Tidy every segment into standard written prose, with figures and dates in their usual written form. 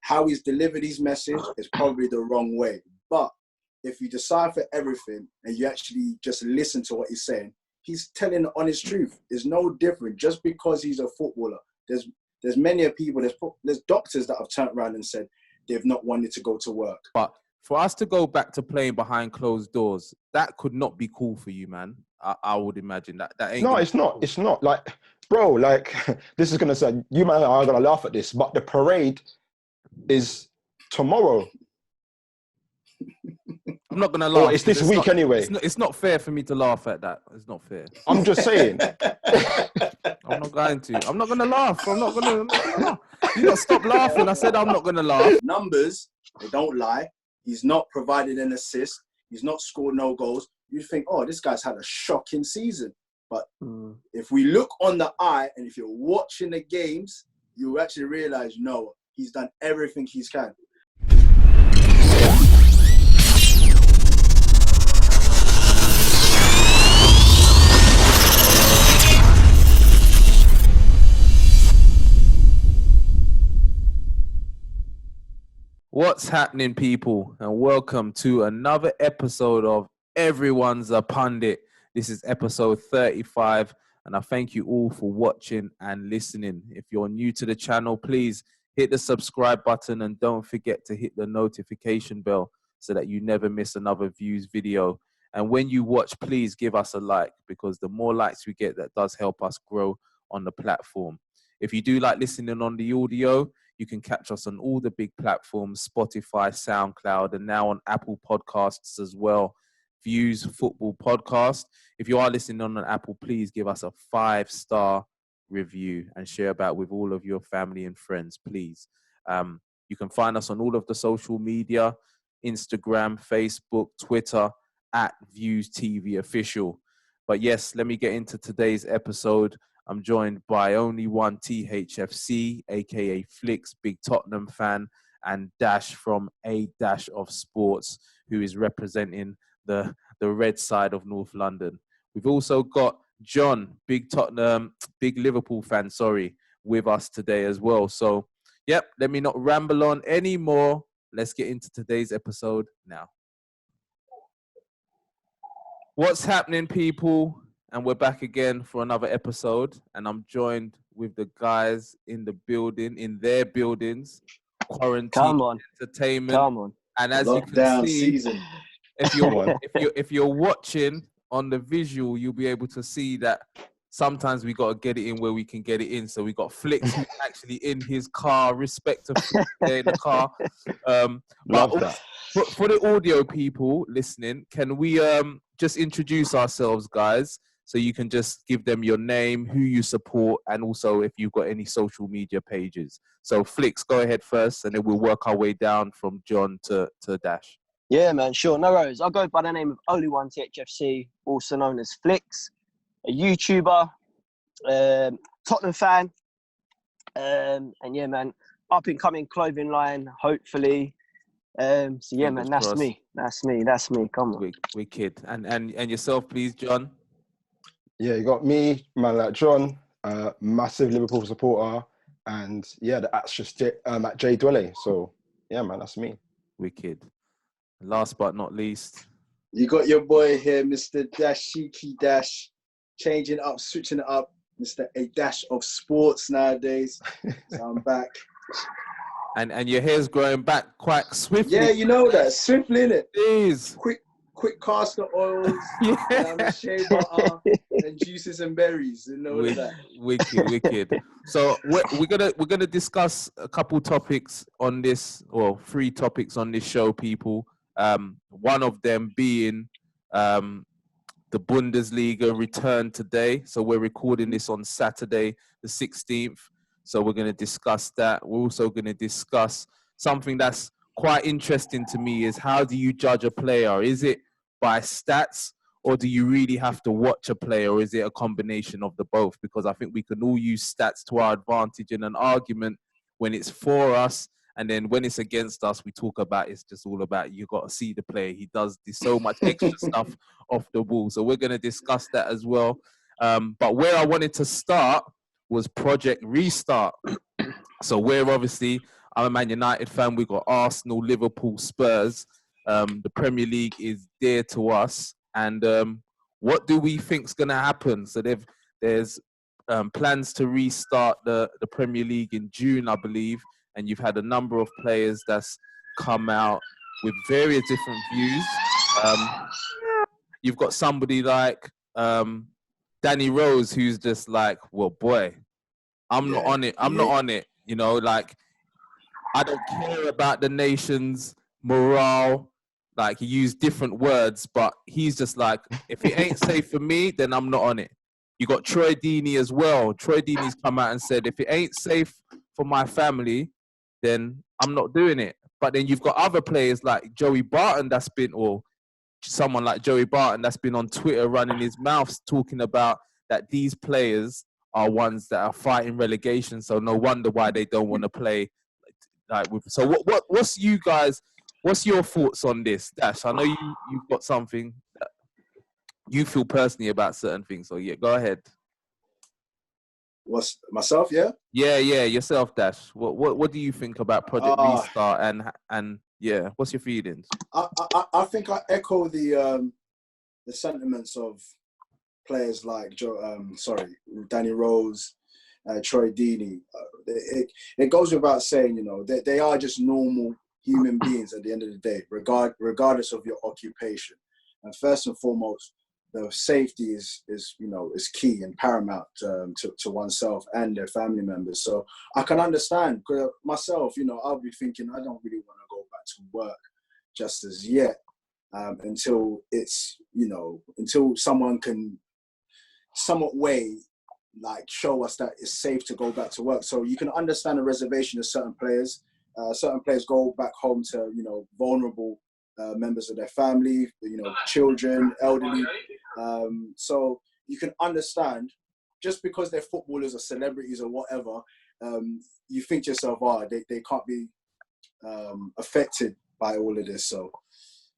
how he's delivered his message is probably the wrong way. But if you decipher everything and you actually just listen to what he's saying, he's telling the honest truth. It's no different just because he's a footballer. There's many people, there's doctors that have turned around and said they've not wanted to go to work. But for us to go back to playing behind closed doors, that could not be cool for you, man. I would imagine that ain't. No, it's not. It's not. Like, bro, like, this is going to say, you man are going to laugh at this, but the parade is tomorrow. I'm not going to laugh. It's this week anyway. It's not fair for me to laugh at that. It's not fair. I'm just saying. I'm not going to. I'm not going to laugh. I'm not going to laugh. You got to stop laughing. I said I'm not going to laugh. Numbers, they don't lie. He's not provided an assist. He's not scored no goals. You think, oh, this guy's had a shocking season. But if we look on the eye and if you're watching the games, you actually realize, no, he's done everything he can. What's happening, people? And welcome to another episode of Everyone's a Pundit. This is episode 35, and I thank you all for watching and listening. If you're new to the channel, please hit the subscribe button and don't forget to hit the notification bell so that you never miss another views video. And when you watch, please give us a like, because the more likes we get, that does help us grow on the platform. If you do like listening on the audio, you can catch us on all the big platforms, Spotify, SoundCloud, and now on Apple Podcasts as well. Views Football Podcast. If you are listening on an Apple, please give us a 5-star review and share about with all of your family and friends, please. You can find us on all of the social media, Instagram, Facebook, Twitter, at Views TV Official. But yes, let me get into today's episode. I'm joined by only one THFC, aka Flicks, big Tottenham fan, and Dash from A Dash of Sports, who is representing the red side of North London. We've also got John, big Liverpool fan, with us today as well. So, yep, let me not ramble on anymore. Let's get into today's episode now. What's happening, people? And we're back again for another episode. And I'm joined with the guys in the building, in their buildings, Quarantine Entertainment. Come on. And as you can see, if you're watching on the visual, you'll be able to see that sometimes we got to get it in where we can get it in. So we got Flicks actually in his car, respect to in the car. Love that. For the audio people listening, can we just introduce ourselves, guys? So you can just give them your name, who you support, and also if you've got any social media pages. So Flicks, go ahead first, and then we'll work our way down from John to Dash. Yeah, man, sure. No worries. I'll go by the name of only one THFC, also known as Flicks, a YouTuber, Tottenham fan, and yeah, man, up-and-coming clothing line, hopefully. So yeah, man, that's me. That's me. Come on. Wicked. And yourself, please, John. Yeah, you got me, man like John, massive Liverpool supporter, and yeah, that's just at J Dwelle. So yeah, man, that's me. Wicked. Last but not least, you got your boy here, Mr. Dashiki Dash, changing up, switching it up, Mr. A Dash of Sports nowadays. So I'm back. And your hair's growing back quite swiftly. Yeah, you know that. Swiftly, innit? Please. Quick castor oils, shea butter, and juices and berries. You know that. Wicked. So we're gonna discuss a couple topics on this, or 3 topics on this show, people. One of them being the Bundesliga return today. So we're recording this on Saturday, the 16th. So we're going to discuss that. We're also going to discuss something that's quite interesting to me, is how do you judge a player? Is it by stats, or do you really have to watch a player, or is it a combination of the both? Because I think we can all use stats to our advantage in an argument when it's for us, and then when it's against us, we talk about it's just all about you got to see the player. He does so much extra stuff off the ball. So we're going to discuss that as well. But where I wanted to start was Project Restart. So we're obviously, I'm a Man United fan. We've got Arsenal, Liverpool, Spurs. The Premier League is dear to us. And what do we think's going to happen? So there's plans to restart the Premier League in June, I believe. And you've had a number of players that's come out with various different views. You've got somebody like Danny Rose, who's just like, well, boy, I'm not on it. I'm not on it. You know, like, I don't care about the nation's morale. Like, he used different words, but he's just like, if it ain't safe for me, then I'm not on it. You got Troy Deeney as well. Troy Deeney's come out and said, if it ain't safe for my family, then I'm not doing it. But then you've got other players like Joey Barton or someone like Joey Barton that's been on Twitter running his mouth talking about that these players are ones that are fighting relegation. So no wonder why they don't want to play. So what's your thoughts on this, Dash? I know you've got something that you feel personally about certain things. So yeah, go ahead. What's myself? Yeah. Yeah, yourself, Dash. What do you think about Project Restart and yeah? What's your feelings? I think I echo the sentiments of players like Danny Rose, Troy Deeney. It goes without saying, you know, they are just normal human beings at the end of the day, regardless of your occupation. And first and foremost, the safety is key and paramount to oneself and their family members. So I can understand, because myself, you know, I'll be thinking I don't really want to go back to work just as yet, until it's, you know, until someone can somewhat like show us that it's safe to go back to work. So you can understand the reservation of certain players. Certain players go back home to, you know, vulnerable members of their family, you know, children, elderly. So you can understand, just because they're footballers or celebrities or whatever, you think to yourself, they can't be affected by all of this. So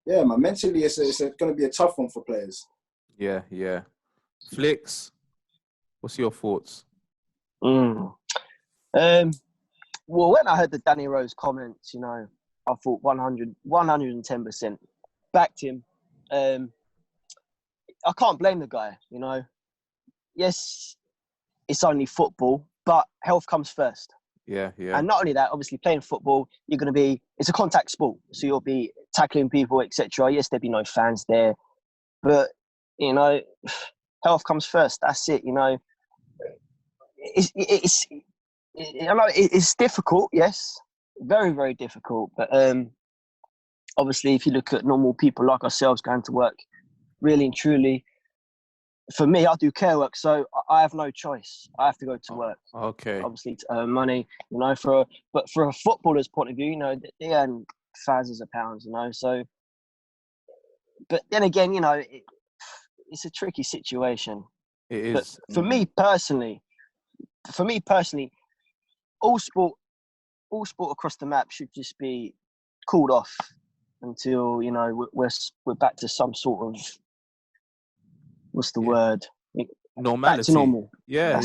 yeah, man, mentally it's going to be a tough one for players. Yeah. Flicks, what's your thoughts? Well, when I heard the Danny Rose comments, you know, I thought 110% backed him. I can't blame the guy, you know. Yes, it's only football, but health comes first. Yeah. And not only that, obviously playing football, it's a contact sport. So you'll be tackling people, etc. Yes, there'll be no fans there. But, you know, health comes first. That's it, you know. It's difficult, yes. Very, very difficult. But obviously, if you look at normal people like ourselves going to work, really and truly, for me, I do care work, so I have no choice. I have to go to work. Okay. Obviously, to earn money, you know. But for a footballer's point of view, you know, they earn thousands of pounds, you know. So, but then again, you know, it's a tricky situation. It is. But for me personally, all sport across the map should just be called off until, you know, we're back to some sort of, what's the word? Normality. Back to normal. Yeah.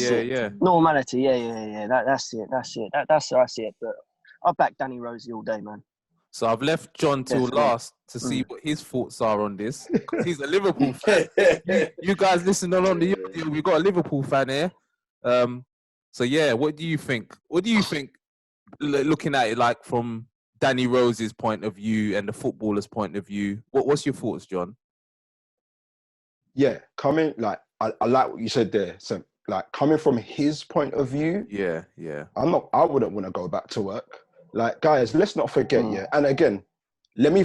Normality. Yeah. That's it. That's how I see it. But I'll back Danny Rose all day, man. So I've left John till last to see what his thoughts are on this, because he's a Liverpool fan. you guys listening on the audio, we've got a Liverpool fan here. So yeah, what do you think? Looking at it like from Danny Rose's point of view and the footballer's point of view, what's your thoughts, John? Yeah, I like what you said there. So, like, coming from his point of view, yeah, I wouldn't want to go back to work. Like, guys, let's not forget, yeah. And again, let me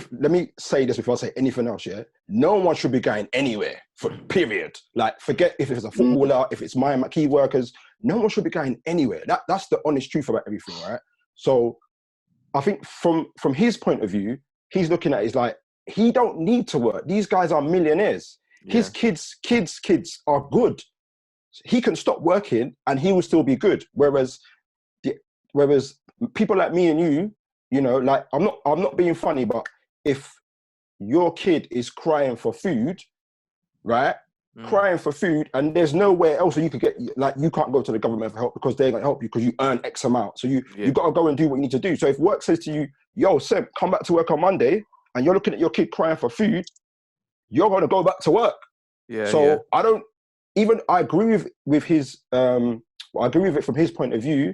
say this before I say anything else, yeah. No one should be going anywhere, period. Like, forget if it's a footballer, if it's my key workers, no one should be going anywhere. That's the honest truth about everything, right? So I think from his point of view, he's looking at it, like, he don't need to work. These guys are millionaires. Yeah. His kids are good. He can stop working and he will still be good. Whereas people like me and you know, like, I'm not being funny, but if your kid is crying for food, right? crying for food, and there's nowhere else where you could get, like, you can't go to the government for help because they're going to help you because you earn X amount. So you got to go and do what you need to do. So if work says to you, yo, Sim, come back to work on Monday, and you're looking at your kid crying for food, you're going to go back to work. So I don't, even, I agree with his, I agree with it from his point of view,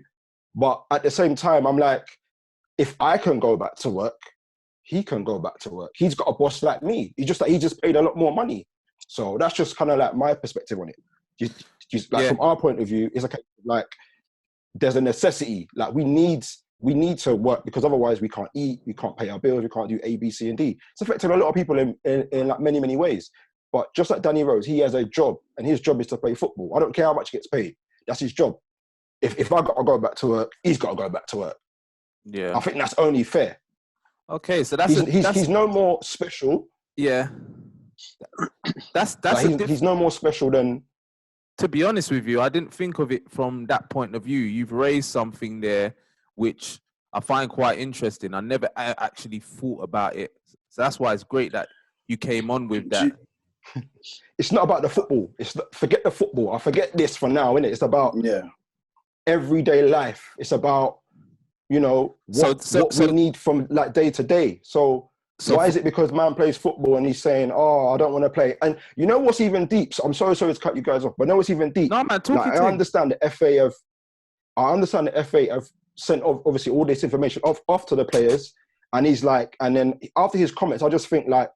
but at the same time, I'm like, if I can go back to work, he can go back to work. He's got a boss like me. He just paid a lot more money. So that's just kind of like my perspective on it. Just like from our point of view, it's like there's a necessity. Like we need to work because otherwise we can't eat, we can't pay our bills, we can't do A, B, C, and D. It's affecting a lot of people in like many, many ways. But just like Danny Rose, he has a job, and his job is to play football. I don't care how much he gets paid. That's his job. If I got to go back to work, he's got to go back to work. Yeah, I think that's only fair. Okay, so he's no more special. Yeah, that's he's no more special than. To be honest with you, I didn't think of it from that point of view. You've raised something there which I find quite interesting. I never actually thought about it, so that's why it's great that you came on with that. It's not about the football. Forget the football. I forget this for now, innit? It's about everyday life. It's about, you know, what we need from like day to day. So why is it because man plays football and he's saying, oh, I don't want to play? And you know what's even deep? So I'm sorry to cut you guys off, but know what's even deep? No, man, I understand the FA have sent obviously all this information off to the players, and he's like, and then after his comments, I just think like,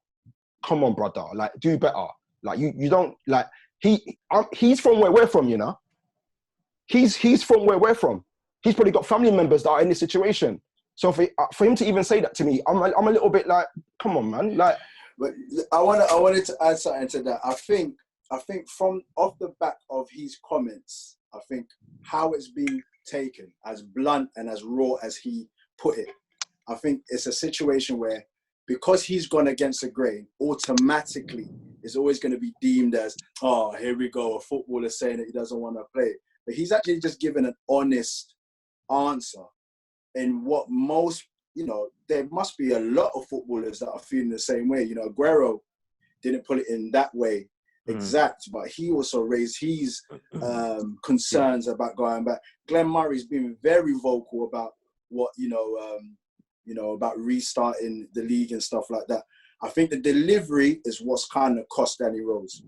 come on, brother, like do better. Like you don't like he's from where we're from, you know. He's from where we're from. He's probably got family members that are in this situation. So for him to even say that to me, I'm a little bit like, come on, man. Like, but I wanted to add something to that. I think from off the back of his comments, I think how it's been taken, as blunt and as raw as he put it, I think it's a situation where because he's gone against the grain, automatically it's always going to be deemed as, oh, here we go, a footballer saying that he doesn't want to play. But he's actually just given an honest answer in what most, you know, there must be a lot of footballers that are feeling the same way. You know, Aguero didn't put it in that way exact, but he also raised his concerns about going back. Glenn Murray's been very vocal about what, about restarting the league and stuff like that. I think the delivery is what's kind of cost Danny Rose.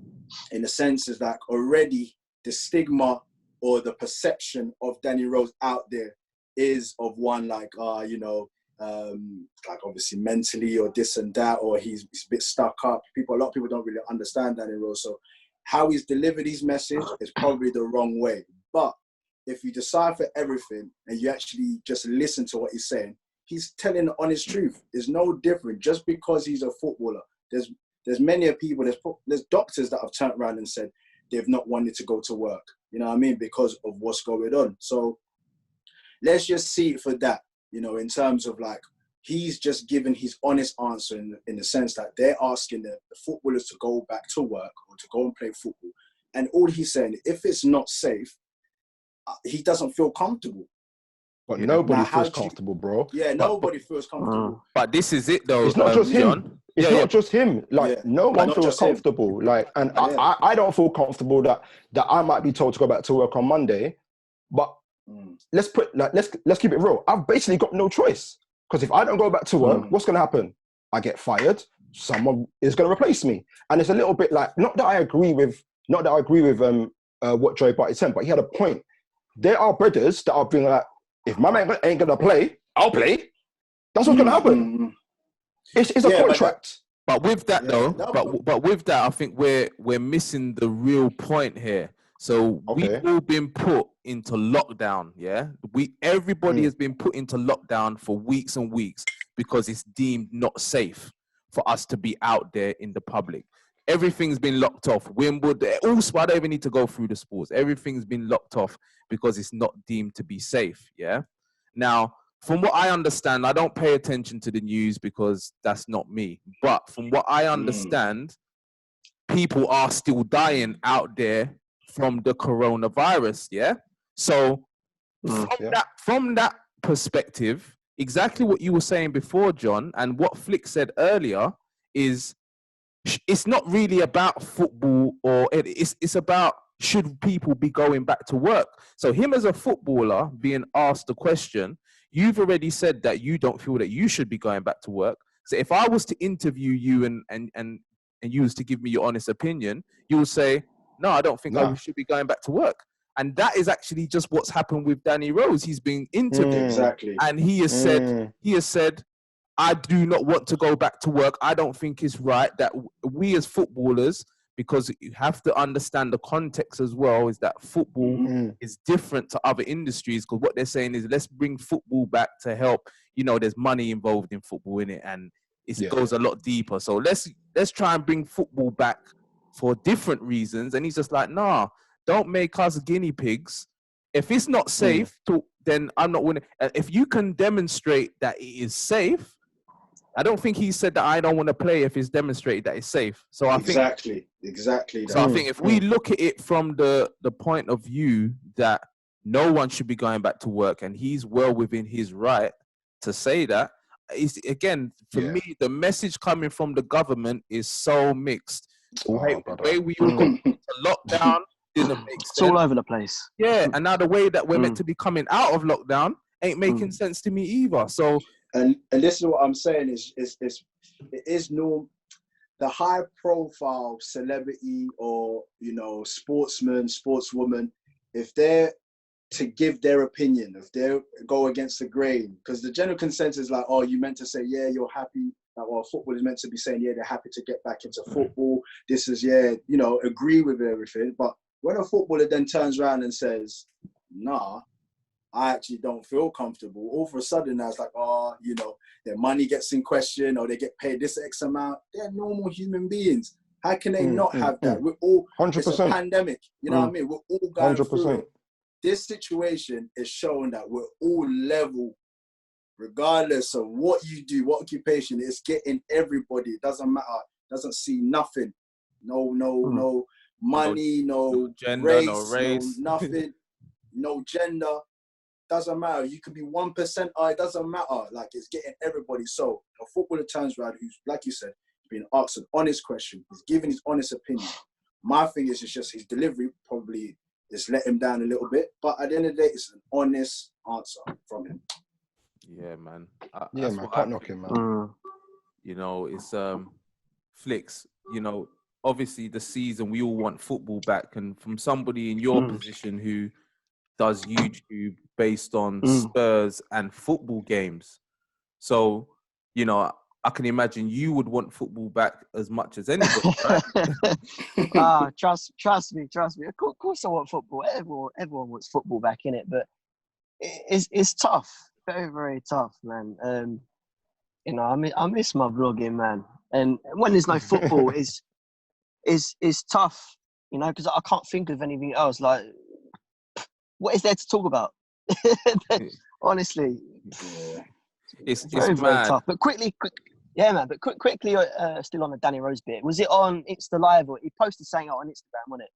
In a sense, is like already the stigma or the perception of Danny Rose out there is of one like, like obviously mentally or this and that, or he's a bit stuck up. A lot of people don't really understand Danny Rose. So how he's delivered his message is probably the wrong way. But if you decipher everything and you actually just listen to what he's saying, he's telling the honest truth. It's no different. Just because he's a footballer, there's many people, there's doctors that have turned around and said they've not wanted to go to work, you know what I mean, because of what's going on. So let's just see it for that, you know, in terms of like, he's just given his honest answer in the sense that they're asking the footballers to go back to work or to go and play football. And all he's saying, if it's not safe, he doesn't feel comfortable. But nobody feels comfortable, bro. Yeah, nobody feels comfortable. But this is it, though. It's not just him. John. It's not just him. Like, no one feels comfortable. Him. Like, and I don't feel comfortable that I might be told to go back to work on Monday. But let's keep it real. I've basically got no choice. Because if I don't go back to work, what's going to happen? I get fired. Someone is going to replace me. And it's a little bit like, not that I agree with what Joey Barty said, but he had a point. There are brothers that are being like, if my man ain't going to play, I'll play. That's what's going to happen. It's a contract. But with that, but with that, I think we're missing the real point here. So we've all been put into lockdown, yeah? Everybody has been put into lockdown for weeks and weeks because it's deemed not safe for us to be out there in the public. Everything's been locked off. Wimbledon, also, I don't even need to go through the sports. Everything's been locked off because it's not deemed to be safe, yeah? Now, from what I understand, I don't pay attention to the news because that's not me. But from what I understand, people are still dying out there from the coronavirus, yeah? So from that perspective, exactly what you were saying before, John, and what Flick said earlier is it's not really about football, or it's about should people be going back to work. So him as a footballer being asked the question, you've already said that you don't feel that you should be going back to work. So if I was to interview you and you was to give me your honest opinion, you will say, no, I don't think I should be going back to work. And that is actually just what's happened with Danny Rose. He's been interviewed, Exactly. and he has said, I do not want to go back to work. I don't think it's right that we as footballers, because you have to understand the context as well, is that football is different to other industries, because what they're saying is let's bring football back to help. You know, there's money involved in football in it, and it goes a lot deeper. So let's try and bring football back for different reasons. And he's just like, nah, don't make us guinea pigs. If it's not safe, then I'm not winning. If you can demonstrate that it is safe, I don't think he said that I don't want to play if it's demonstrated that it's safe. So I think exactly. So I think if we look at it from the point of view that no one should be going back to work, and he's well within his right to say that, is again for me the message coming from the government is so mixed. The way we all got into lockdown didn't make sense. It's all over the place. Yeah, and now the way that we're meant to be coming out of lockdown ain't making sense to me either. So. And this is what I'm saying is no, the high profile celebrity or, you know, sportsman, sportswoman, if they're to give their opinion, if they go against the grain, because the general consensus is like, oh, you meant to say, yeah, you're happy. Like, well, football is meant to be saying, yeah, they're happy to get back into football. This is, yeah, you know, agree with everything. But when a footballer then turns around and says, nah, I actually don't feel comfortable, all of a sudden I was like, oh, you know, their money gets in question, or they get paid this X amount. They're normal human beings. How can they not have that? We're all, 100%. It's a pandemic. You know what I mean? We're all going 100%. through it. This situation is showing that we're all level, regardless of what you do, what occupation. It's getting everybody. It doesn't matter. It doesn't see nothing. No money, no gender, race, no race. no nothing, no gender. Doesn't matter. You could be 1%. It doesn't matter. Like, it's getting everybody. So a footballer turns around who's, like you said, being asked an honest question. He's giving his honest opinion. My thing is, it's just his delivery probably just let him down a little bit. But at the end of the day, it's an honest answer from him. Yeah, man. Can't knock him, man. You know, it's Flicks. You know, obviously the season, we all want football back, and from somebody in your position who does YouTube based on Spurs and football games. So, you know, I can imagine you would want football back as much as anybody, right? Trust me. Of course I want football. Everyone wants football back, in it, but it's tough. Very, very tough, man. You know, I miss my vlogging, man. And when there's no football, is tough, you know, because I can't think of anything else. Like, what is there to talk about? Honestly, it's very, mad. very tough. But quickly, still on the Danny Rose bit. Was it on Insta Live, or he posted something out on Instagram, wasn't it?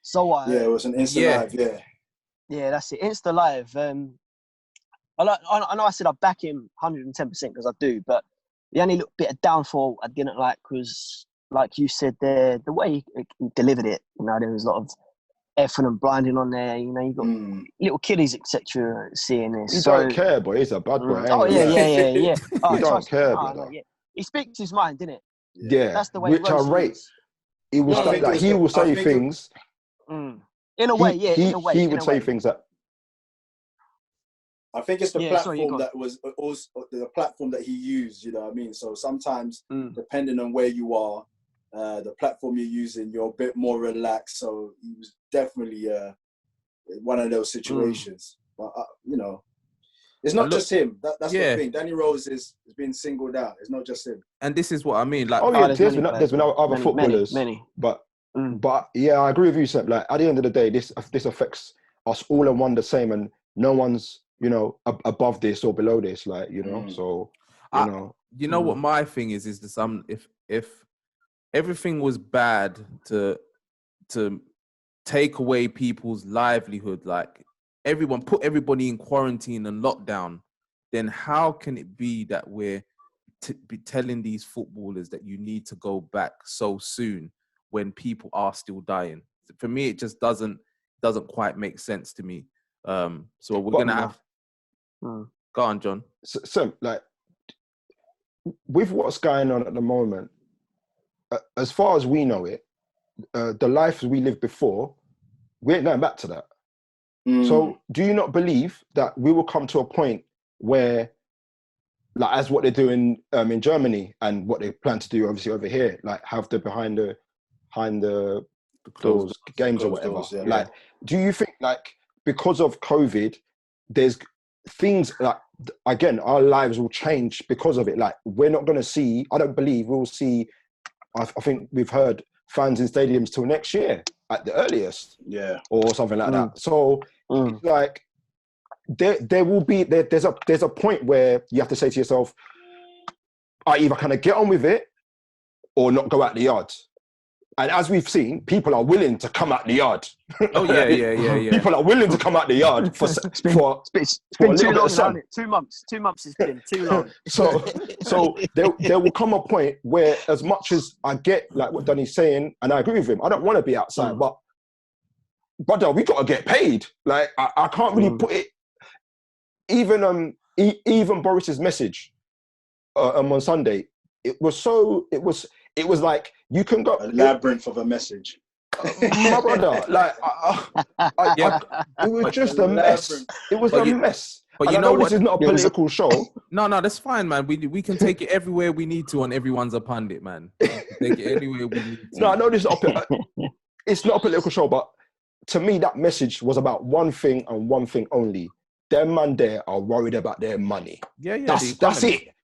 So yeah, it was an Insta Live. Yeah, that's it. Insta Live. I know I said I back him 110% because I do, but the only little bit of downfall I didn't like was, like you said, the way he delivered it. You know, there was a lot of effing and blinding on there. You know, you got little kiddies, etc. seeing this. He don't care, boy. He's a bad boy. Oh yeah. Oh, he don't care, brother. No, yeah. He speaks his mind, didn't it? Yeah, that's the way. Which I rate. He will he will say things. In a way, he would say things that. I think it's the platform that was also the platform that he used. You know what I mean? So sometimes, depending on where you are, the platform you're using, you're a bit more relaxed. So he was definitely one of those situations. But you know, it's not just him. That's the thing. Danny Rose is being singled out. It's not just him. And this is what I mean. Like, there's been other footballers, many. But yeah, I agree with you, Seb. Like, at the end of the day, this affects us all in one the same, and no one's, you know, above this or below this. Like, you know, so you know. You know what my thing is the if everything was bad to take away people's livelihood, like put everybody in quarantine and lockdown, then how can it be that we're be telling these footballers that you need to go back so soon when people are still dying. For me, it just doesn't quite make sense to me. So we're gonna have. Go on, John. So, like, with what's going on at the moment, as far as we know it, the lives we lived before, we ain't going back to that. So do you not believe that we will come to a point where, like, as what they're doing in Germany and what they plan to do obviously over here, like have the behind the doors games or whatever. Doors, yeah. Like, do you think, like, because of COVID, there's things like, again, our lives will change because of it. Like, we're not going to see, I don't believe we'll see, I think we've heard fans in stadiums till next year at the earliest. Yeah. Or something like that. So it's like, there will be, there's a point where you have to say to yourself, I either kind of get on with it or not go out the yard. And as we've seen, people are willing to come out the yard. Oh yeah. People are willing to come out the yard for It's been too long, hasn't it? 2 months. 2 months has been too long. So there will come a point where, as much as I get like what Danny's saying, and I agree with him, I don't want to be outside, but brother, we got to get paid. Like, I can't really put it. Even Boris's message on Sunday, it was like, you can go a labyrinth of a message. My brother, like, it was just a mess. It was a mess. But and you I know know what? This is not a political show. No, that's fine, man. We can take it everywhere we need to on Everyone's a Pundit, man. We can take it anywhere we need to. No, I know this is it's not a political show, but to me, that message was about one thing and one thing only. Them man there are worried about their money. Yeah. That's it.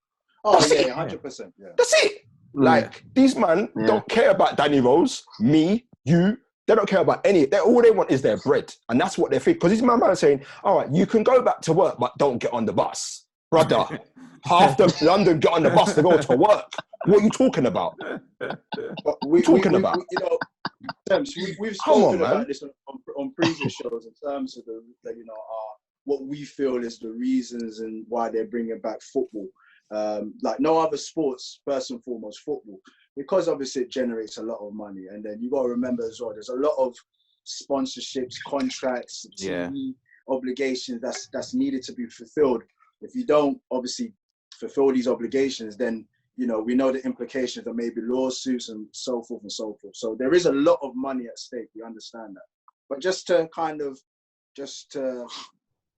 Oh, That's yeah, it. 100%. Yeah. That's it. Like, these man don't care about Danny Rose, me, you. They don't care about any. All they want is their bread. And that's what they think. Because these man are saying, all right, you can go back to work, but don't get on the bus. Brother, half the London get on the bus to go to work. What are you talking about? We've spoken Come on, about this on previous shows in terms of what we feel is the reasons and why they're bringing back football. Like no other sports, first and foremost football, because obviously it generates a lot of money. And then you got to remember as well, there's a lot of sponsorships, contracts, TV obligations that's needed to be fulfilled. If you don't obviously fulfill these obligations, then we know the implications of maybe lawsuits and so forth and so forth. So there is a lot of money at stake. We understand that. But just to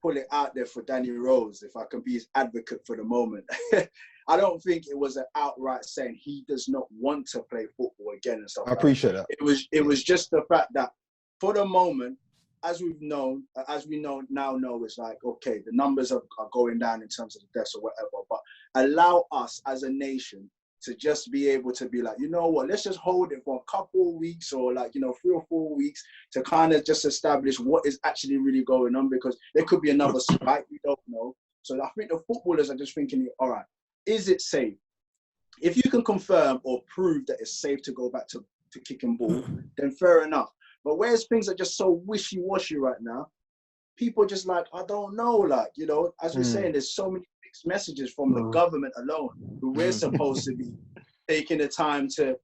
pull it out there for Danny Rose, if I can be his advocate for the moment, I don't think it was an outright saying he does not want to play football again and stuff. I appreciate that. It was just the fact that for the moment, as we know, it's like, okay, the numbers are going down in terms of the deaths or whatever, but allow us as a nation to just be able to be like, you know what, let's just hold it for a couple of weeks or 3 or 4 weeks to kind of just establish what is actually really going on, because there could be another spike, we don't know. So I think the footballers are just thinking, all right, is it safe? If you can confirm or prove that it's safe to go back to kicking ball, then fair enough. But whereas things are just so wishy-washy right now, people just like, I don't know, as we're saying, there's so many mixed messages from the government alone, who we're supposed to be taking the time to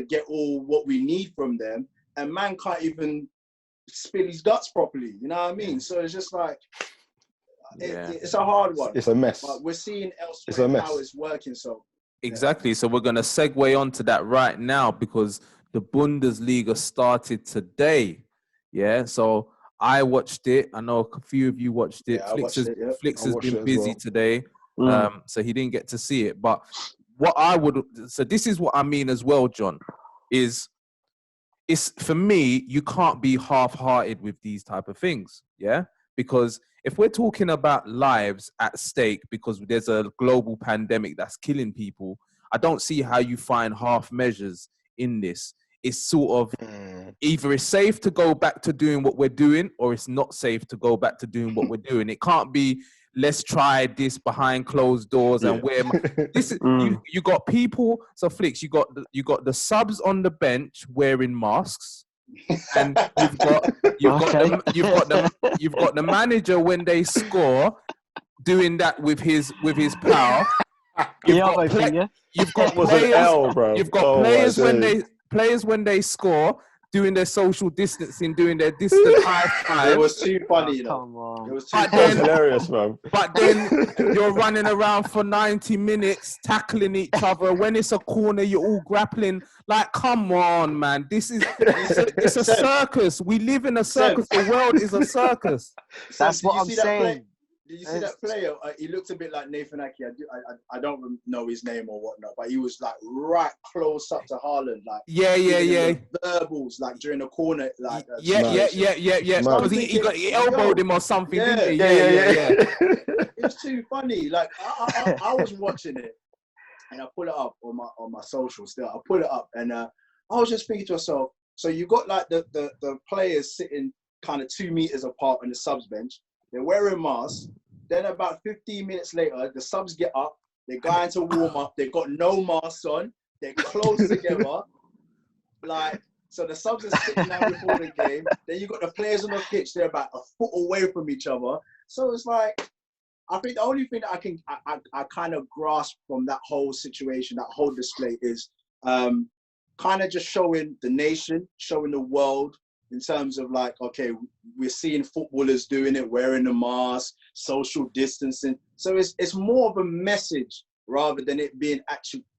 get all what we need from them, and man can't even spill his guts properly, you know what I mean? So it's just like, it's a hard one. It's a mess. But we're seeing elsewhere how it's working, so. Exactly. So we're going to segue on to that right now, because the Bundesliga started today. Yeah. So I watched it. I know a few of you watched it. Yeah, Flix has been busy well today. So he didn't get to see it. But so this is what I mean as well, John, it's for me, you can't be half-hearted with these type of things. Yeah. Because if we're talking about lives at stake because there's a global pandemic that's killing people, I don't see how you find half measures in this. It's sort of either it's safe to go back to doing what we're doing, or it's not safe to go back to doing what we're doing. It can't be, let's try this behind closed doors and where this is. You got people. So Flix, you got the subs on the bench wearing masks, and you've got the manager when they score doing that with his pal. You've Arvo got, thing, yeah? you've got was an players. L, bro. You've got Oh, players my when they score, doing their social distancing, doing their distant high It five. was too funny, you know. Come on. It was too But That was then, hilarious, man. but then you're running around for 90 minutes, tackling each other. When it's a corner, you're all grappling. Like, come on, man. It's a Seb, circus. We live in a Seb. circus. The world is a circus. That's Did what you I'm see that play? saying. Did you see that player? He looked a bit like Nathan Ake. I don't know his name or whatnot, but he was like right close up to Haaland, like Yeah. the verbals, like during the corner, like Yeah. Mad. Because he elbowed him or something, Yeah. didn't he? Yeah. It's too funny. Like I was watching it, and I pull it up on my social still. I pull it up, and I was just thinking to myself. So you got like the players sitting kind of 2 meters apart on the subs bench. They're wearing masks. Then about 15 minutes later, the subs get up. They're going to warm up. They've got no masks on. They're close together. Like, so the subs are sitting down before the game. Then you got the players on the pitch. They're about a foot away from each other. So it's like, I think the only thing that I kind of grasp from that whole situation, that whole display is kind of just showing the nation, showing the world, in terms of like, okay, we're seeing footballers doing it, wearing the mask, social distancing. So it's more of a message rather than it being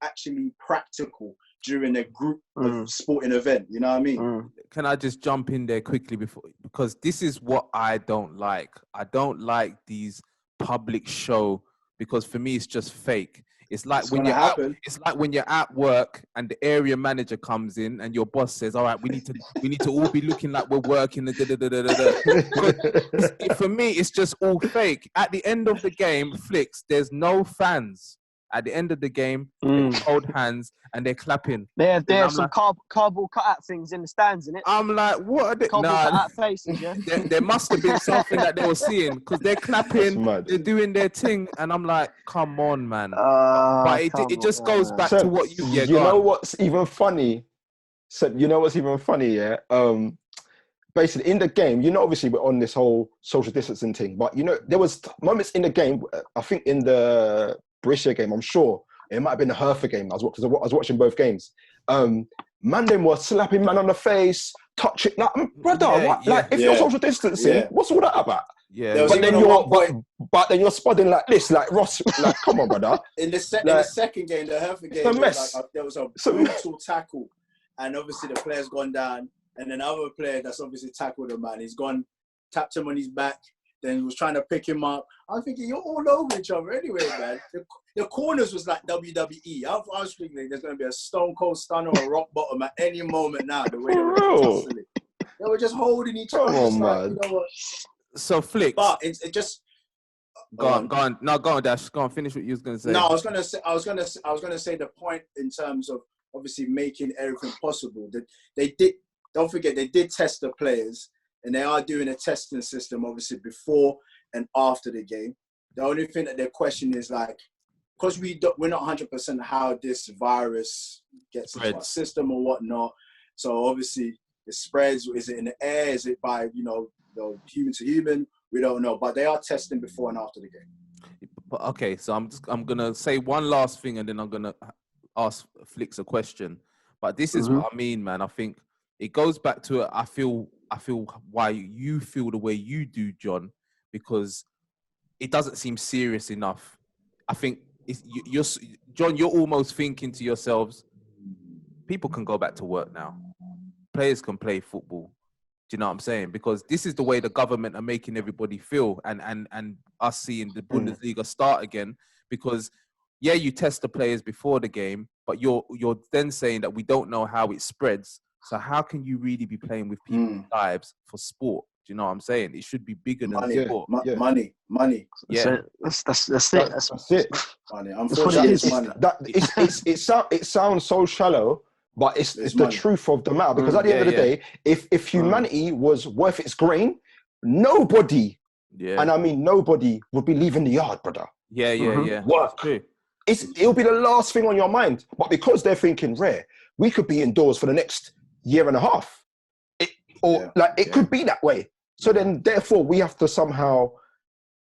actually practical during a group of sporting event. You know what I mean? Can I just jump in there quickly because this is what I don't like. I don't like these public show because for me it's just fake. It's like when you're at work and the area manager comes in and your boss says, "All right, we need to all be looking like we're working." For me, it's just all fake. At the end of the game, Flicks, there's no fans. At the end of the game, they hold hands and they're clapping. They have some cardboard cutout things in the stands, innit? I'm like, what are they? Cardboard cutout faces, yeah? There must have been something that they were seeing because they're clapping, they're doing their thing, and I'm like, come on, man. But it just goes back to what you... Yeah, you know what's even funny? So, you know what's even funny, yeah? Basically, in the game, obviously we're on this whole social distancing thing, but, there was moments in the game, I think in the Borussia game, I'm sure, it might have been the Hertha game, because I was watching both games. Man, them was slapping man on the face, touching, like, brother, what? Like, if you're social distancing, what's all that about? Yeah, but then you're spudding like this, like Ross, like, come on, brother. In the second game, the Hertha game, there was a brutal tackle, and obviously the player's gone down, and another player that's obviously tackled him, man, he's gone, tapped him on his back, then was trying to pick him up. I'm thinking, you're all over each other anyway, man. The corners was like WWE. I was thinking there's going to be a Stone Cold Stunner or a rock bottom at any moment now, the way they were tussling. They were just holding each other. Come on, man. You know what? So, Flicks. But it just... Go on. No, go on, Dash. Go on, finish what you was going to say. No, I was going to say the point in terms of obviously making everything possible. That they did, don't forget, they did test the players, and they are doing a testing system, obviously, before and after the game. The only thing that their question is like, because we're not 100% how this virus gets into our system or whatnot. So obviously, it spreads. Is it in the air? Is it by human to human? We don't know. But they are testing before and after the game. But okay, so I'm gonna say one last thing, and then I'm gonna ask Flicks a question. But this is what I mean, man. I think it goes back to I feel why you feel the way you do, John, because it doesn't seem serious enough. I think John, you're almost thinking to yourselves, people can go back to work now. Players can play football. Do you know what I'm saying? Because this is the way the government are making everybody feel, and us seeing the Bundesliga start again. Because you test the players before the game, but you're then saying that we don't know how it spreads. So how can you really be playing with people's lives for sport? Do you know what I'm saying? It should be bigger than sport. Money. Yeah, that's it. That's it. Money. Unfortunately, it's money. It sounds so shallow, but it's the truth of the matter. Because at the end of the day, if humanity was worth its grain, nobody, and I mean nobody, would be leaving the yard, brother. Yeah. Work. It'll be the last thing on your mind. But because they're thinking, we could be indoors for the next year and a half. It could be that way. So then, therefore, we have to somehow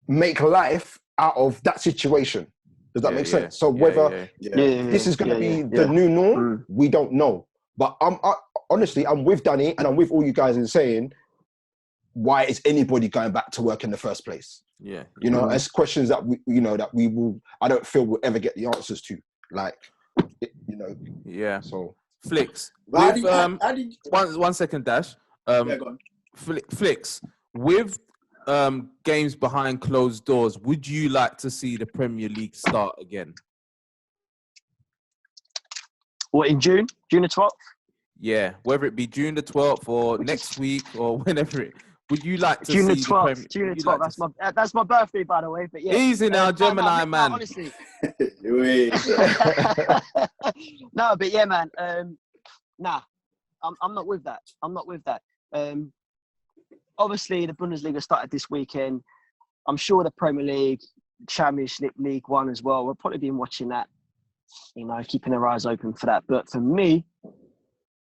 make life out of that situation. Does that Yeah, make yeah. sense? So Yeah, whether yeah. this is going to be the new norm, we don't know. But honestly, I'm with Danny and I'm with all you guys in saying, why is anybody going back to work in the first place? Yeah. You know, as questions that I don't feel we'll ever get the answers to. Like, Yeah. So Flicks. But With, how did 1 second, Dash. yeah, go on. Flicks. With games behind closed doors, would you like to see the Premier League start again? What, in June? June the 12th? Yeah, whether it be June the 12th or next week or whenever it. Would you like to June the see 12th. June the 12th. That's my birthday, by the way. But yeah. Easy now, Gemini man. No, honestly. Wait. No, but yeah, man. Nah, I'm not with that. I'm not with that. Obviously, the Bundesliga started this weekend. I'm sure the Premier League, Championship League One as well. We'll probably be watching that. You know, keeping our eyes open for that. But for me,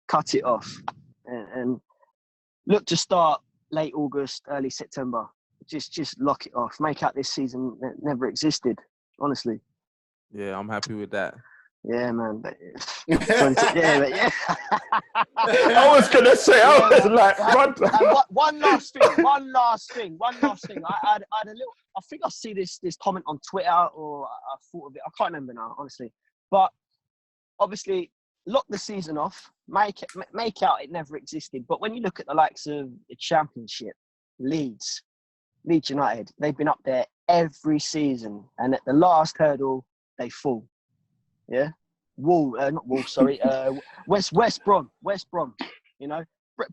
cut it off and look to start late August, early September. Just lock it off. Make out this season that never existed, honestly. Yeah, I'm happy with that. Yeah, man. But, I was going to say, I was like, one last thing. I think I see this comment on Twitter, or I thought of it. I can't remember now, honestly. But obviously, lock the season off. Make out it never existed. But when you look at the likes of the Championship, Leeds United, they've been up there every season, and at the last hurdle, they fall. Yeah, West Brom. You know,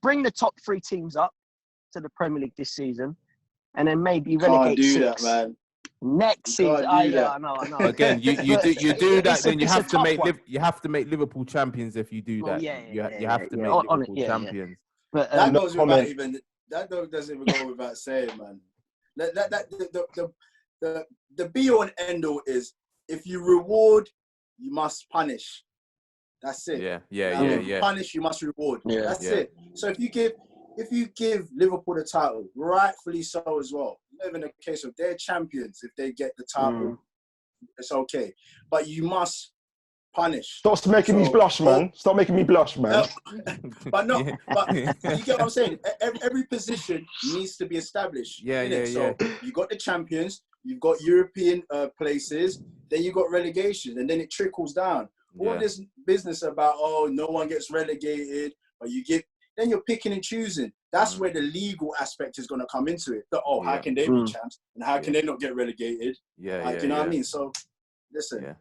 bring the top 3 teams up to the Premier League this season, and then maybe relegate 6. Can't do that, man. Next season, I know. Again, you do that, then you have to make Liverpool champions if you do that. You have to make Liverpool champions. But that doesn't even go without saying, man. The be all and end all is, if you reward, you must punish. That's it. Yeah. Punish, you must reward. Yeah. That's it. So if you give Liverpool the title, rightfully so as well. Not even a case of they're champions. If they get the title, it's okay. But you must punish. Stop making me blush, man. Stop making me blush, man. But you get what I'm saying? Every position needs to be established. So you got the champions, you've got European places, then you got relegation, and then it trickles down. All this business about, no one gets relegated, or then you're picking and choosing. That's where the legal aspect is going to come into it. How can they be champs? And how can they not get relegated? You know what I mean? So, listen, it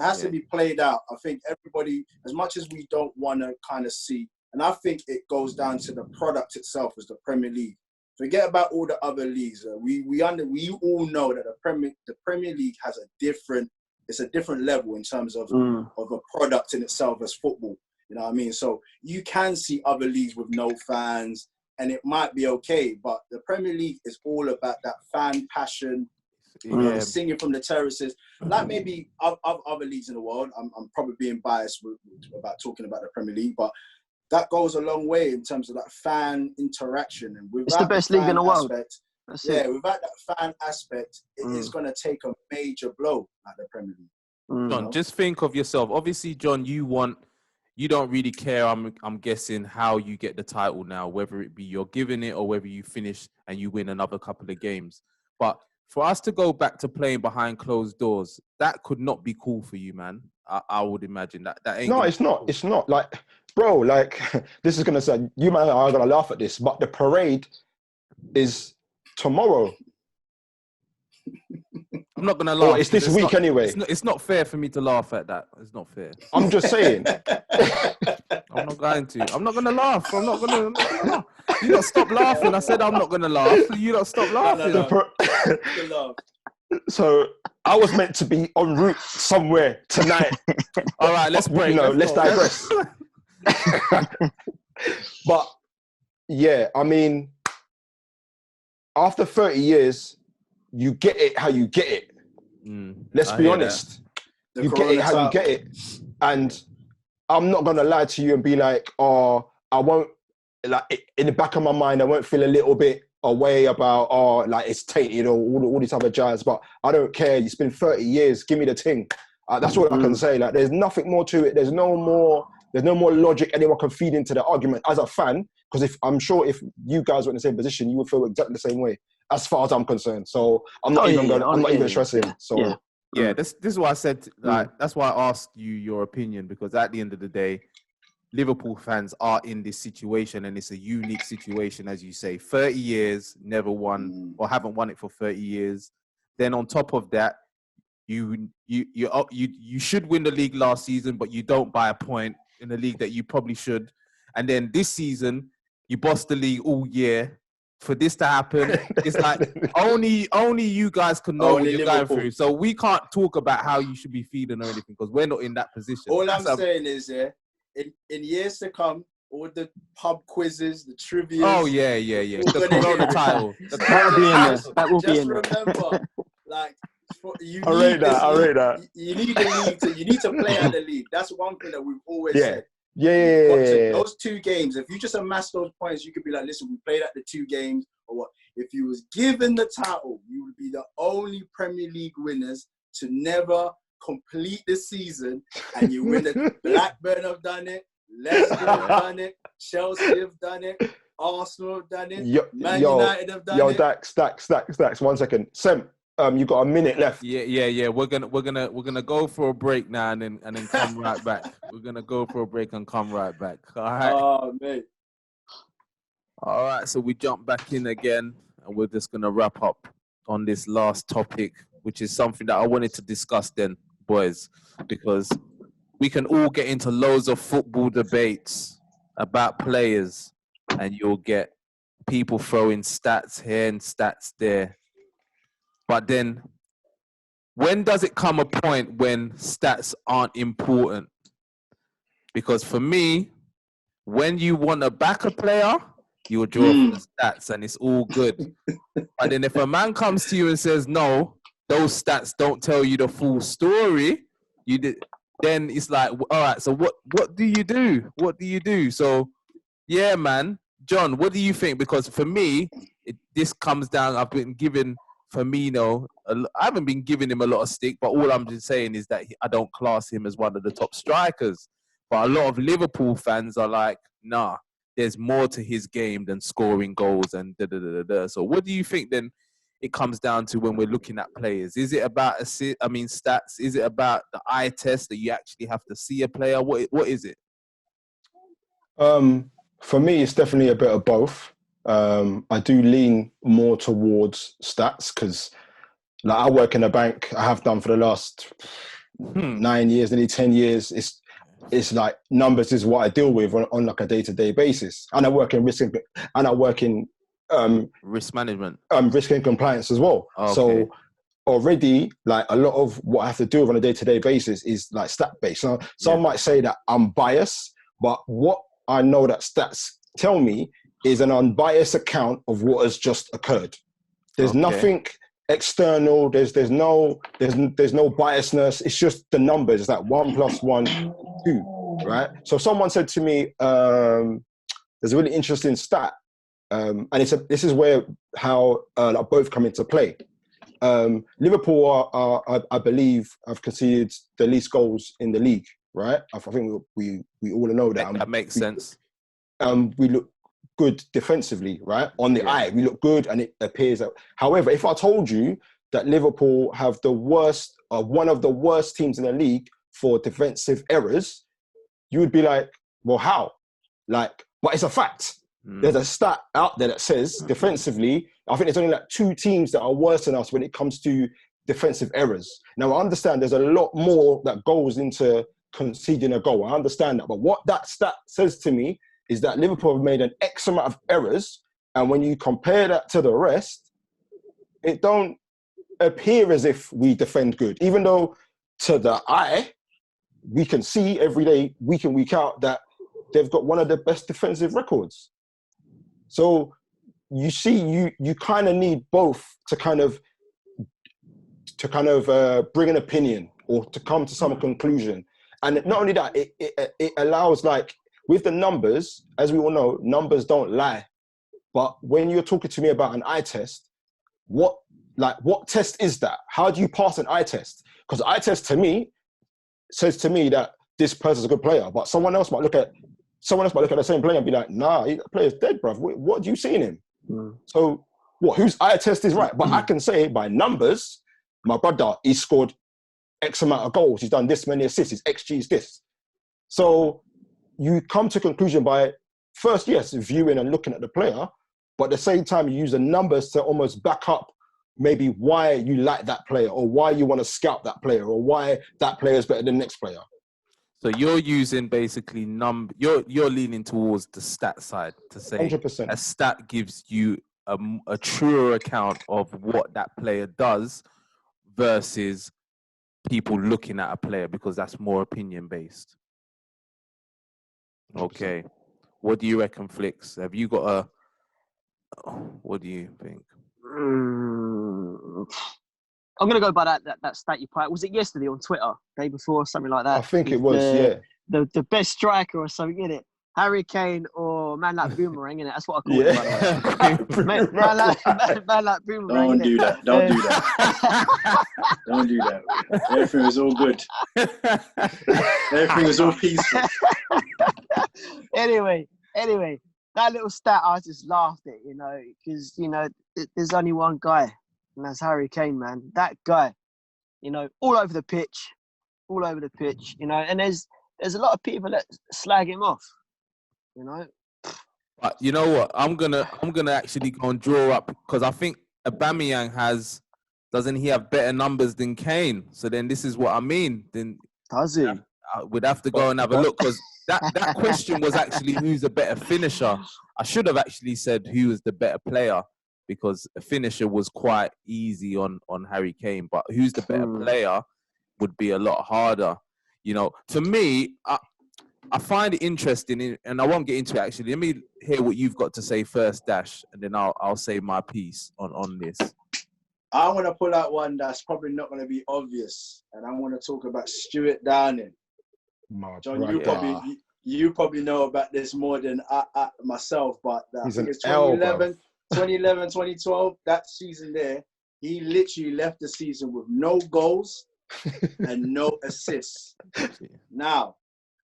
has to be played out. I think everybody, as much as we don't want to kind of see, and I think it goes down to the product itself as the Premier League. Forget about all the other leagues. We all know that the Premier League has it's a different level in terms of a product in itself as football. You know what I mean? So you can see other leagues with no fans, and it might be okay. But the Premier League is all about that fan passion, singing from the terraces. Like maybe other leagues in the world. I'm probably being biased about talking about the Premier League, but that goes a long way in terms of that fan interaction. And it's the best league in the world. Without that fan aspect, it is going to take a major blow at the Premier League. John, just think of yourself. Obviously, John, you don't really care, I'm guessing, how you get the title now, whether it be you're giving it or whether you finish and you win another couple of games. But for us to go back to playing behind closed doors, that could not be cool for you, man. I would imagine that ain't. No, it's not. Cool. It's not. Like, bro, like, this is going to say, you man are going to laugh at this, but the parade is tomorrow. I'm not going to laugh. It's this week anyway. It's not fair for me to laugh at that. It's not fair. I'm just saying. I'm not going to. I'm not going to laugh. I'm not going to laugh. You don't stop laughing. I said I'm not going to laugh. You don't stop laughing. No. So I was meant to be en route somewhere tonight. All right, let's break. Let's digress. But yeah, I mean, after 30 years, you get it how you get it. Let's be honest. You get it how you get it. And I'm not going to lie to you and be like, I won't, like, in the back of my mind, I won't feel a little bit, away about, oh, like it's tainted or all these other jazz, but I don't care. It's been 30 years. Give me the thing. That's all I can say. Like, there's nothing more to it. There's no more logic anyone can feed into the argument as a fan. Because I'm sure if you guys were in the same position, you would feel exactly the same way, as far as I'm concerned. So I'm not even stressing. So yeah, this is why I said, like, that's why I asked you your opinion, because at the end of the day, Liverpool fans are in this situation, and it's a unique situation, as you say. 30 years, never won or haven't won it for 30 years. Then on top of that, you should win the league last season, but you don't by a point in the league that you probably should. And then this season, you bossed the league all year. For this to happen, it's like only you guys can know what you're going through. So we can't talk about how you should be feeling or anything, because we're not in that position. All I'm saying is, in years to come, all the pub quizzes, the trivia. Oh yeah. The Corona title. That will be in there. Just remember, like, I rate that. You need the league. You need to play at the league. That's one thing that we've always said. Yeah. Those 2 games, if you just amass those points, you could be like, listen, we played at the 2 games, or what? If you was given the title, you would be the only Premier League winners to never complete the season, and you win it. Blackburn have done it, Leicester have done it, Chelsea have done it, Arsenal have done it, Man United have done it. Dax, 1 second. Sem, you got a minute left. Yeah. We're gonna go for a break now and then come right back. We're gonna go for a break and come right back. All right. Oh, mate. All right. So we jump back in again, and we're just gonna wrap up on this last topic, which is something that I wanted to discuss then, boys, because we can all get into loads of football debates about players, and you'll get people throwing stats here and stats there. But then, when does it come a point when stats aren't important? Because for me, when you want to back a player, you will draw for the stats and it's all good. But then if a man comes to you and says, no, those stats don't tell you the full story, then it's like, all right, so what do you do? What do you do? So, yeah, man. John, what do you think? Because for me, this comes down, I've been given Firmino, I haven't been giving him a lot of stick, but all I'm just saying is that I don't class him as one of the top strikers. But a lot of Liverpool fans are like, nah, there's more to his game than scoring goals and da-da-da-da-da. So what do you think then it comes down to when we're looking at players? Is it about stats? Is it about the eye test that you actually have to see a player? What is it? For me, it's definitely a bit of both. I do lean more towards stats because, like, I work in a bank. I have done for the last 9 years, nearly 10 years. It's like numbers is what I deal with on like a day-to-day basis, and I work in risk management, risk and compliance as well. Okay. So already, like, a lot of what I have to do on a day-to-day basis is like stat-based. So some might say that I'm biased, but what I know that stats tell me is an unbiased account of what has just occurred. There's nothing external. There's no biasness. It's just the numbers. It's like 1 + 1 = 2, right? So someone said to me, there's a really interesting stat, and this is where how like both come into play. Liverpool are I believe, have conceded the least goals in the league, right? I think we all know that. That makes sense. We look good defensively, right? On the eye, we look good, and it appears that. However, if I told you that Liverpool have the worst, one of the worst teams in the league for defensive errors, you would be like, well, how? Like, but it's a fact. There's a stat out there that says defensively, I think there's only like 2 teams that are worse than us when it comes to defensive errors. Now, I understand there's a lot more that goes into conceding a goal. I understand that. But what that stat says to me is that Liverpool have made an X amount of errors. And when you compare that to the rest, it don't appear as if we defend good. Even though to the eye, we can see every day, week in, week out, that they've got one of the best defensive records. So you see, you kind of need both to kind of bring an opinion or to come to some conclusion. And not only that, it allows, like, with the numbers, as we all know, numbers don't lie. But when you're talking to me about an eye test, what test is that? How do you pass an eye test? Because eye test to me says to me that this person's a good player, but someone else might look at the same player and be like, nah, that player's dead, bruv. What do you see in him? So whose eye test is right? But I can say by numbers, my brother, he scored X amount of goals. He's done this many assists. His XG is this. So you come to a conclusion by first, yes, viewing and looking at the player, but at the same time, you use the numbers to almost back up maybe why you like that player or why you want to scout that player or why that player is better than the next player. So you're using basically you're leaning towards the stat side to say 100%. A stat gives you a truer account of what that player does versus people looking at a player, because that's more opinion based. Okay. What do you reckon, Flicks? Have you got what do you think? I'm going to go by that stat you put out. Was it yesterday on Twitter? Day before, something like that? I think it was, yeah. The best striker or something, innit? Harry Kane or man like Boomerang, innit? That's what I call it, by the way. man like Boomerang. Don't do that. Don't do that. Don't do that. Everything was all good. Everything was all peaceful. Anyway, that little stat I just laughed at, because, there's only one guy, and that's Harry Kane, man. That guy, all over the pitch, and there's a lot of people that slag him off, But you know what? I'm gonna actually go and draw up, because I think Aubameyang doesn't he have better numbers than Kane? So then this is what I mean. Then does he? We'd have to go and have a look, because that question was actually who's a better finisher. I should have actually said who was the better player, because a finisher was quite easy on Harry Kane, but who's the better player would be a lot harder. To me, I find it interesting, and I won't get into it actually. Let me hear what you've got to say first, Dash, and then I'll say my piece on this. I want to pull out one that's probably not going to be obvious, and I want to talk about Stuart Downing. John, you probably know about this more than I myself, but I think it's 2011, 2012, that season there, he literally left the season with no goals and no assists. Now,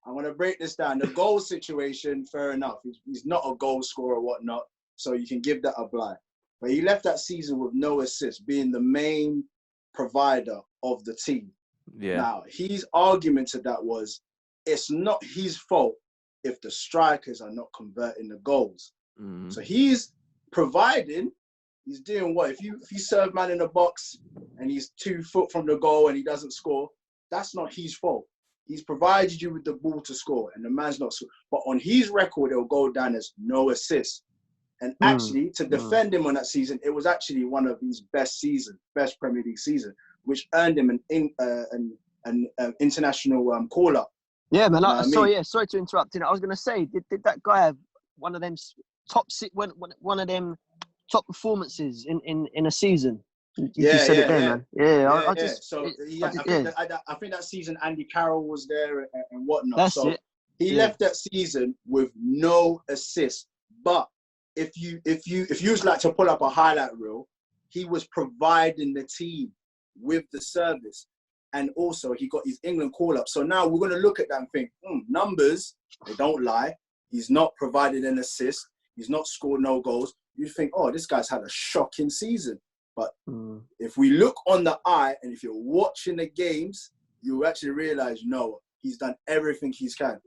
I'm going to break this down. The goal situation, fair enough. He's not a goal scorer or whatnot, so you can give that a blight. But he left that season with no assists, being the main provider of the team. Yeah. Now, his argument to that was, it's not his fault if the strikers are not converting the goals. Mm-hmm. So he's providing, he's doing what? If you serve man in the box and he's 2 foot from the goal and he doesn't score, that's not his fault. He's provided you with the ball to score and the man's not scoring. But on his record, it'll go down as no assists. And actually, to defend him on that season, it was actually one of his best Premier League season, which earned him an international call-up. Yeah, man. Sorry to interrupt. I was going to say, did that guy have one of them one of them top performances in a season? You said it there, man. I think that season Andy Carroll was there and whatnot. That's it. He left that season with no assists. But if you was like to pull up a highlight reel, he was providing the team with the service. And also, he got his England call-up. So now we're going to look at that and think, numbers, they don't lie. He's not provided an assist. He's not scored no goals. You think, this guy's had a shocking season. But if we look on the eye, and if you're watching the games, you actually realize, no, he's done everything he can.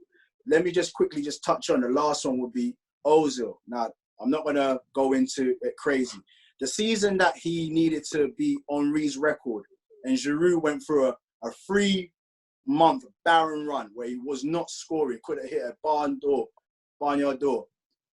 Let me just quickly touch on the last one would be Ozil. Now, I'm not going to go into it crazy. The season that he needed to be Henry's record, and Giroud went through a 3-month barren run where he was not scoring, couldn't hit a barnyard door.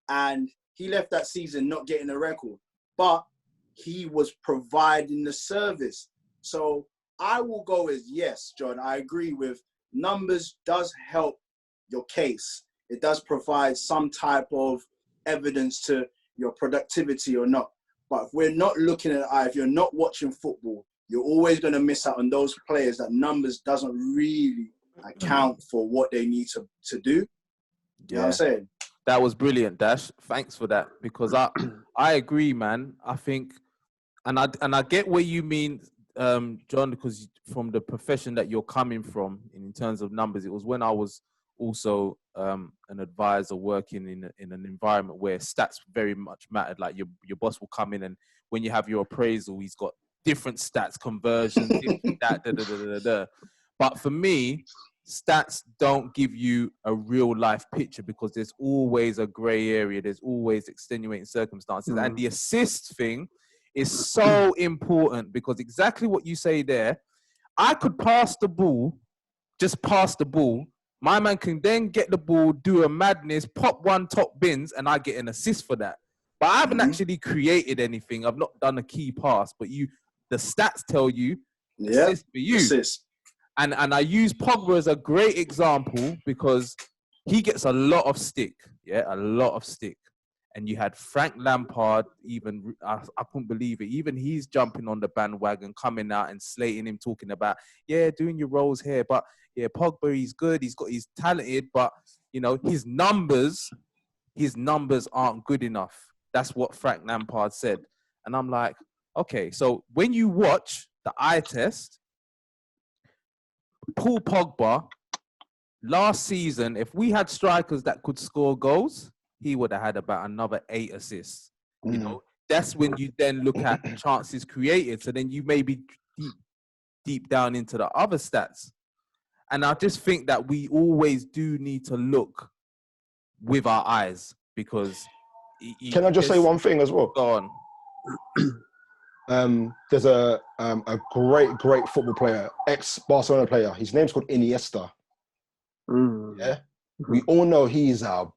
And he left that season not getting a record. But he was providing the service. So I will go as yes, John. I agree with numbers does help your case. It does provide some type of evidence to your productivity or not. But if we're not looking at if you're not watching football, you're always going to miss out on those players that numbers doesn't really account for what they need to do. You know what I'm saying? That was brilliant, Dash. Thanks for that, because I agree, man. I think, and I get what you mean, John, because from the profession that you're coming from in terms of numbers, it was when I was also an advisor working in an environment where stats very much mattered. Like your boss will come in, and when you have your appraisal, he's got different stats, conversions, different that, da, da, da, da, da. But for me, stats don't give you a real life picture because there's always a gray area. There's always extenuating circumstances. And the assist thing is so important because exactly what you say there, I could pass the ball, just pass the ball. My man can then get the ball, do a madness, pop one top bins, and I get an assist for that. But I haven't actually created anything. I've not done a key pass, but the stats tell you assist for you. Assist. And I use Pogba as a great example because he gets a lot of stick. Yeah, a lot of stick. And you had Frank Lampard, even, I couldn't believe it. Even he's jumping on the bandwagon, coming out and slating him, talking about, doing your roles here. But yeah, Pogba, he's good. He's talented, but his numbers aren't good enough. That's what Frank Lampard said. And I'm like, okay, so when you watch the eye test, Paul Pogba, last season, if we had strikers that could score goals, he would have had about another 8 assists. That's when you then look at chances created. So then you may be deep down into the other stats. And I just think that we always do need to look with our eyes because... Can I just say one thing as well? Go on. There's a great football player, ex-Barcelona player. His name's called Iniesta. Yeah? We all know he's a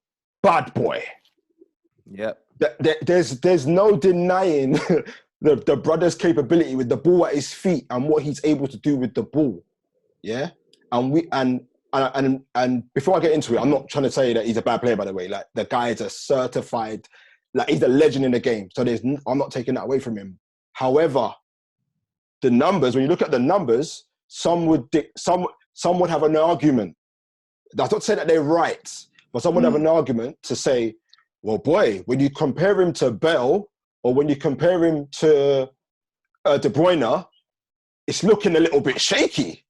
bad boy. Yep. There's no denying the brother's capability with the ball at his feet and what he's able to do with the ball. Yeah? And before I get into it, I'm not trying to say that he's a bad player, by the way. Like, the guy is a certified, like, he's a legend in the game. So I'm not taking that away from him. However, the numbers, when you look at the numbers, some would have an argument. That's not to say that they're right, but some would have an argument to say, well, boy, when you compare him to Bell or when you compare him to De Bruyne, it's looking a little bit shaky.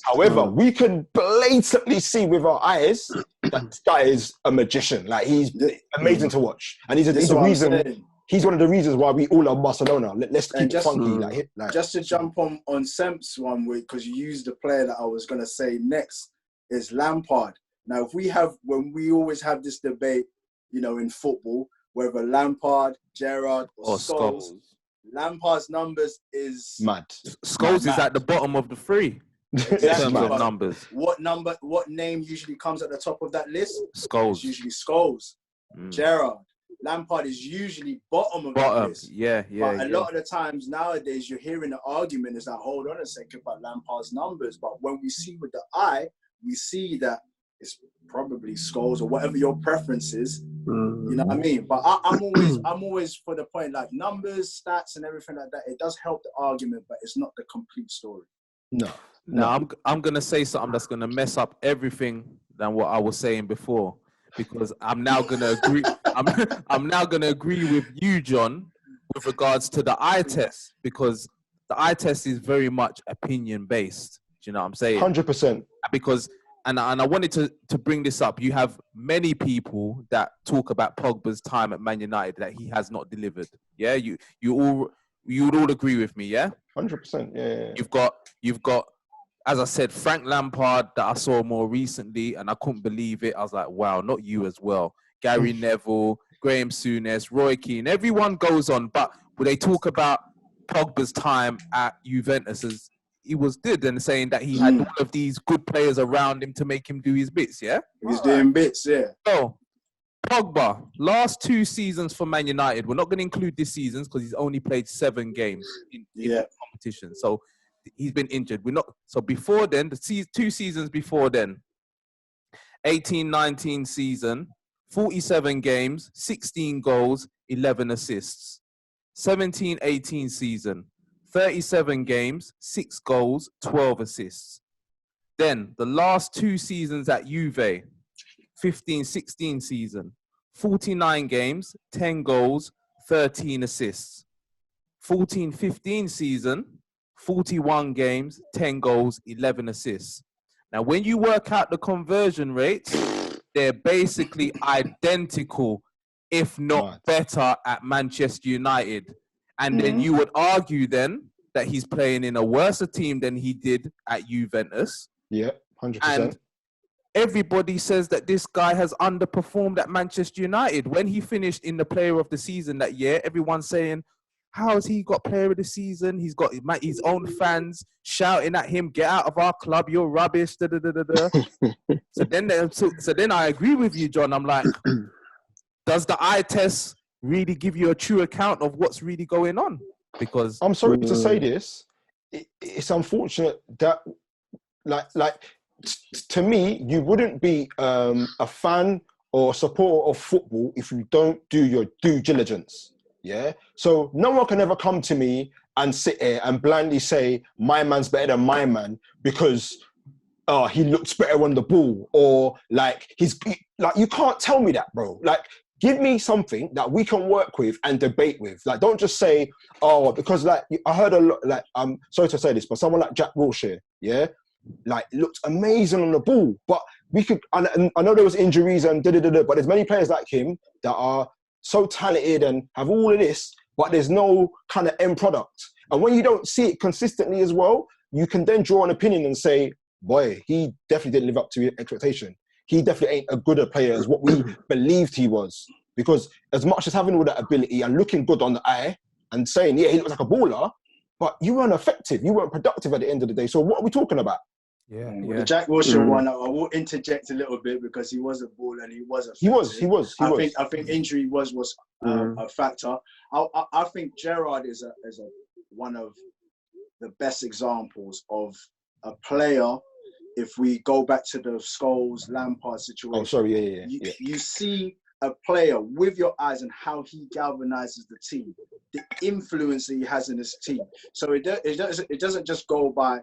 However, we can blatantly see with our eyes that this guy is a magician. Like, he's amazing to watch. And he's one of the reasons why we all love Barcelona. Let's keep it funky. Just to jump on Semp's one, because you used the player that I was going to say next, is Lampard. Now, when we always have this debate, in football, whether Lampard, Gerrard, or Scholes, Lampard's numbers is mad. Scholes is at the bottom of the three. Exactly. In terms of numbers. What name usually comes at the top of that list? Scholes. It's usually Scholes. Gerrard. Lampard is usually bottom of that list. Yeah. But a lot of the times nowadays, you're hearing the argument is like, hold on a second, about Lampard's numbers. But when we see with the eye, we see that it's probably Scholes or whatever your preference is. You know what I mean? But I'm always for the point, like, numbers, stats, and everything like that. It does help the argument, but it's not the complete story. No, I'm gonna say something that's gonna mess up everything than what I was saying before, because I'm now gonna agree. I'm now gonna agree with you, John, with regards to the eye test, because the eye test is very much opinion based. Do you know what I'm saying? 100%. Because and I wanted to bring this up. You have many people that talk about Pogba's time at Man United that he has not delivered. Yeah, you would all agree with me. Yeah, 100%. Yeah. You've got, as I said, Frank Lampard that I saw more recently, and I couldn't believe it. I was like, wow, not you as well. Gary Neville, Graham Souness, Roy Keane, everyone goes on. But when they talk about Pogba's time at Juventus, as he was good, and saying that he had all of these good players around him to make him do his bits, yeah? He's doing bits, yeah. So, Pogba, last 2 seasons for Man United. We're not going to include this season because he's only played 7 games in the competition. So, he's been injured. So, before then, the 2 seasons before then, 18-19 season, 47 games, 16 goals, 11 assists. 17-18 season, 37 games, 6 goals, 12 assists. Then, the last 2 seasons at Juve, 15-16 season, 49 games, 10 goals, 13 assists. 14-15 season, 41 games, 10 goals, 11 assists. Now, when you work out the conversion rates, they're basically identical, if not better, at Manchester United. And then you would argue then that he's playing in a worse team than he did at Juventus. Yeah, 100%. And everybody says that this guy has underperformed at Manchester United. When he finished in the Player of the Season that year, everyone's saying, how has he got Player of the Season? He's got his own fans shouting at him, get out of our club, you're rubbish, da, da, da, da, da. So then I agree with you, John. I'm like, does the eye test really give you a true account of what's really going on? Because I'm sorry to say this, it's unfortunate that, to me, you wouldn't be a fan or supporter of football if you don't do your due diligence. Yeah. So no one can ever come to me and sit here and blindly say my man's better than my man because he looks better on the ball, or you can't tell me that, bro. Like, give me something that we can work with and debate with. Like, don't just say, because I heard a lot, I'm sorry to say this, but someone like Jack Wilshere, yeah, looked amazing on the ball, but we could, and I know there was injuries and but there's many players like him that are so talented and have all of this, but there's no kind of end product. And when you don't see it consistently as well, you can then draw an opinion and say, boy, he definitely didn't live up to expectation. He definitely ain't a gooder player as what we believed he was. Because as much as having all that ability and looking good on the eye and saying, yeah, he looks like a baller, but you weren't effective. You weren't productive at the end of the day. So what are we talking about? Yeah. The Jack Wilshere one, I will interject a little bit because he was a baller and he was effective. He was. I think injury was a factor. I think Gerrard is one of the best examples of a player. If we go back to the Scholes, Lampard situation, you see a player with your eyes and how he galvanizes the team, the influence that he has in his team. So it doesn't just go by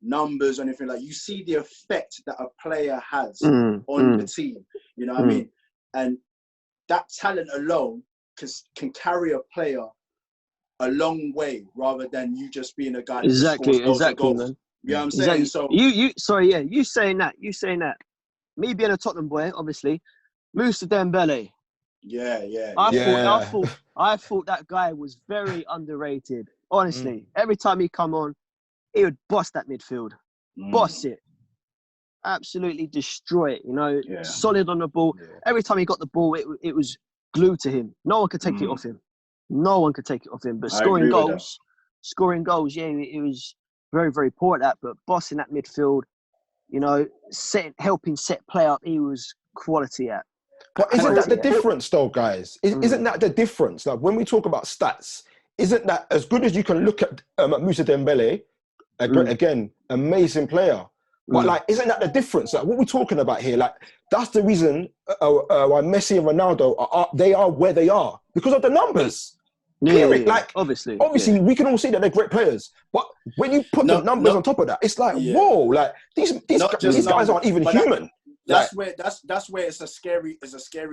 numbers or anything. Like, you see the effect that a player has on the team. You know what I mean? And that talent alone can carry a player a long way rather than you just being a guy that exactly, scores goals. man. You know what I'm saying? Exactly. So you saying that. Me being a Tottenham boy, obviously, Moussa Dembele. I thought that guy was very underrated. Honestly, every time he come on, he would boss that midfield, boss it, absolutely destroy it. You know, solid on the ball. Yeah. Every time he got the ball, it was glued to him. No one could take it off him. But scoring goals, yeah, it was very, very poor at that. But bossing that midfield, you know, helping set play up, he was quality at. But isn't that the difference, though, guys? Isn't that the difference? Like, when we talk about stats, isn't that as good as you can look at Moussa Dembele? Again, amazing player. But isn't that the difference? Like, what we're talking about here, that's the reason why Messi and Ronaldo they are where they are, because of the numbers. Period. Obviously, we can all see that they're great players. But when you put the numbers on top of that, it's whoa! These guys aren't even human. That's where it's a scary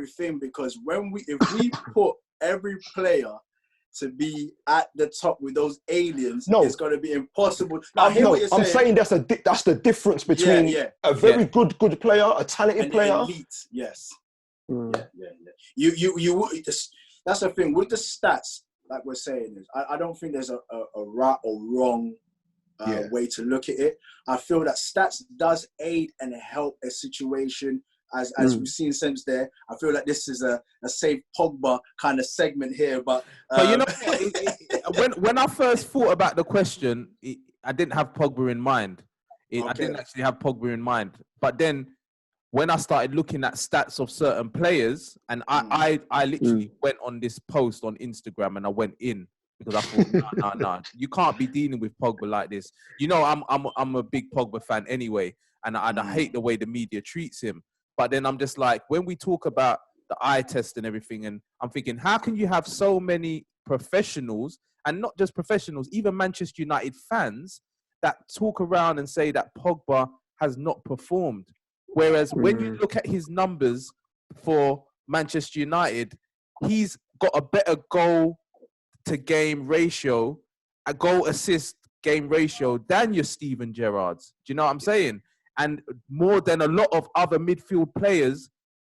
thing, because if we put every player to be at the top with those aliens, it's going to be impossible. I'm saying that's the difference between a very good player, a talented player, elite. Yes. You. That's the thing with the stats. Like we're saying, I don't think there's a right or wrong way to look at it. I feel that stats does aid and help a situation. As we've seen since there, I feel like this is a Save Pogba kind of segment here. But you know, when I first thought about the question, I didn't have Pogba in mind. I didn't actually have Pogba in mind. But then when I started looking at stats of certain players, and I literally went on this post on Instagram and I went in because I thought, no, you can't be dealing with Pogba like this. You know, I'm a big Pogba fan anyway, and I hate the way the media treats him. But then I'm just like, when we talk about the eye test and everything, and I'm thinking, how can you have so many professionals, and not just professionals, even Manchester United fans, that talk around and say that Pogba has not performed? Whereas when you look at his numbers for Manchester United, he's got a better goal to game ratio, a goal assist game ratio than your Steven Gerrards. Do you know what I'm saying? And more than a lot of other midfield players.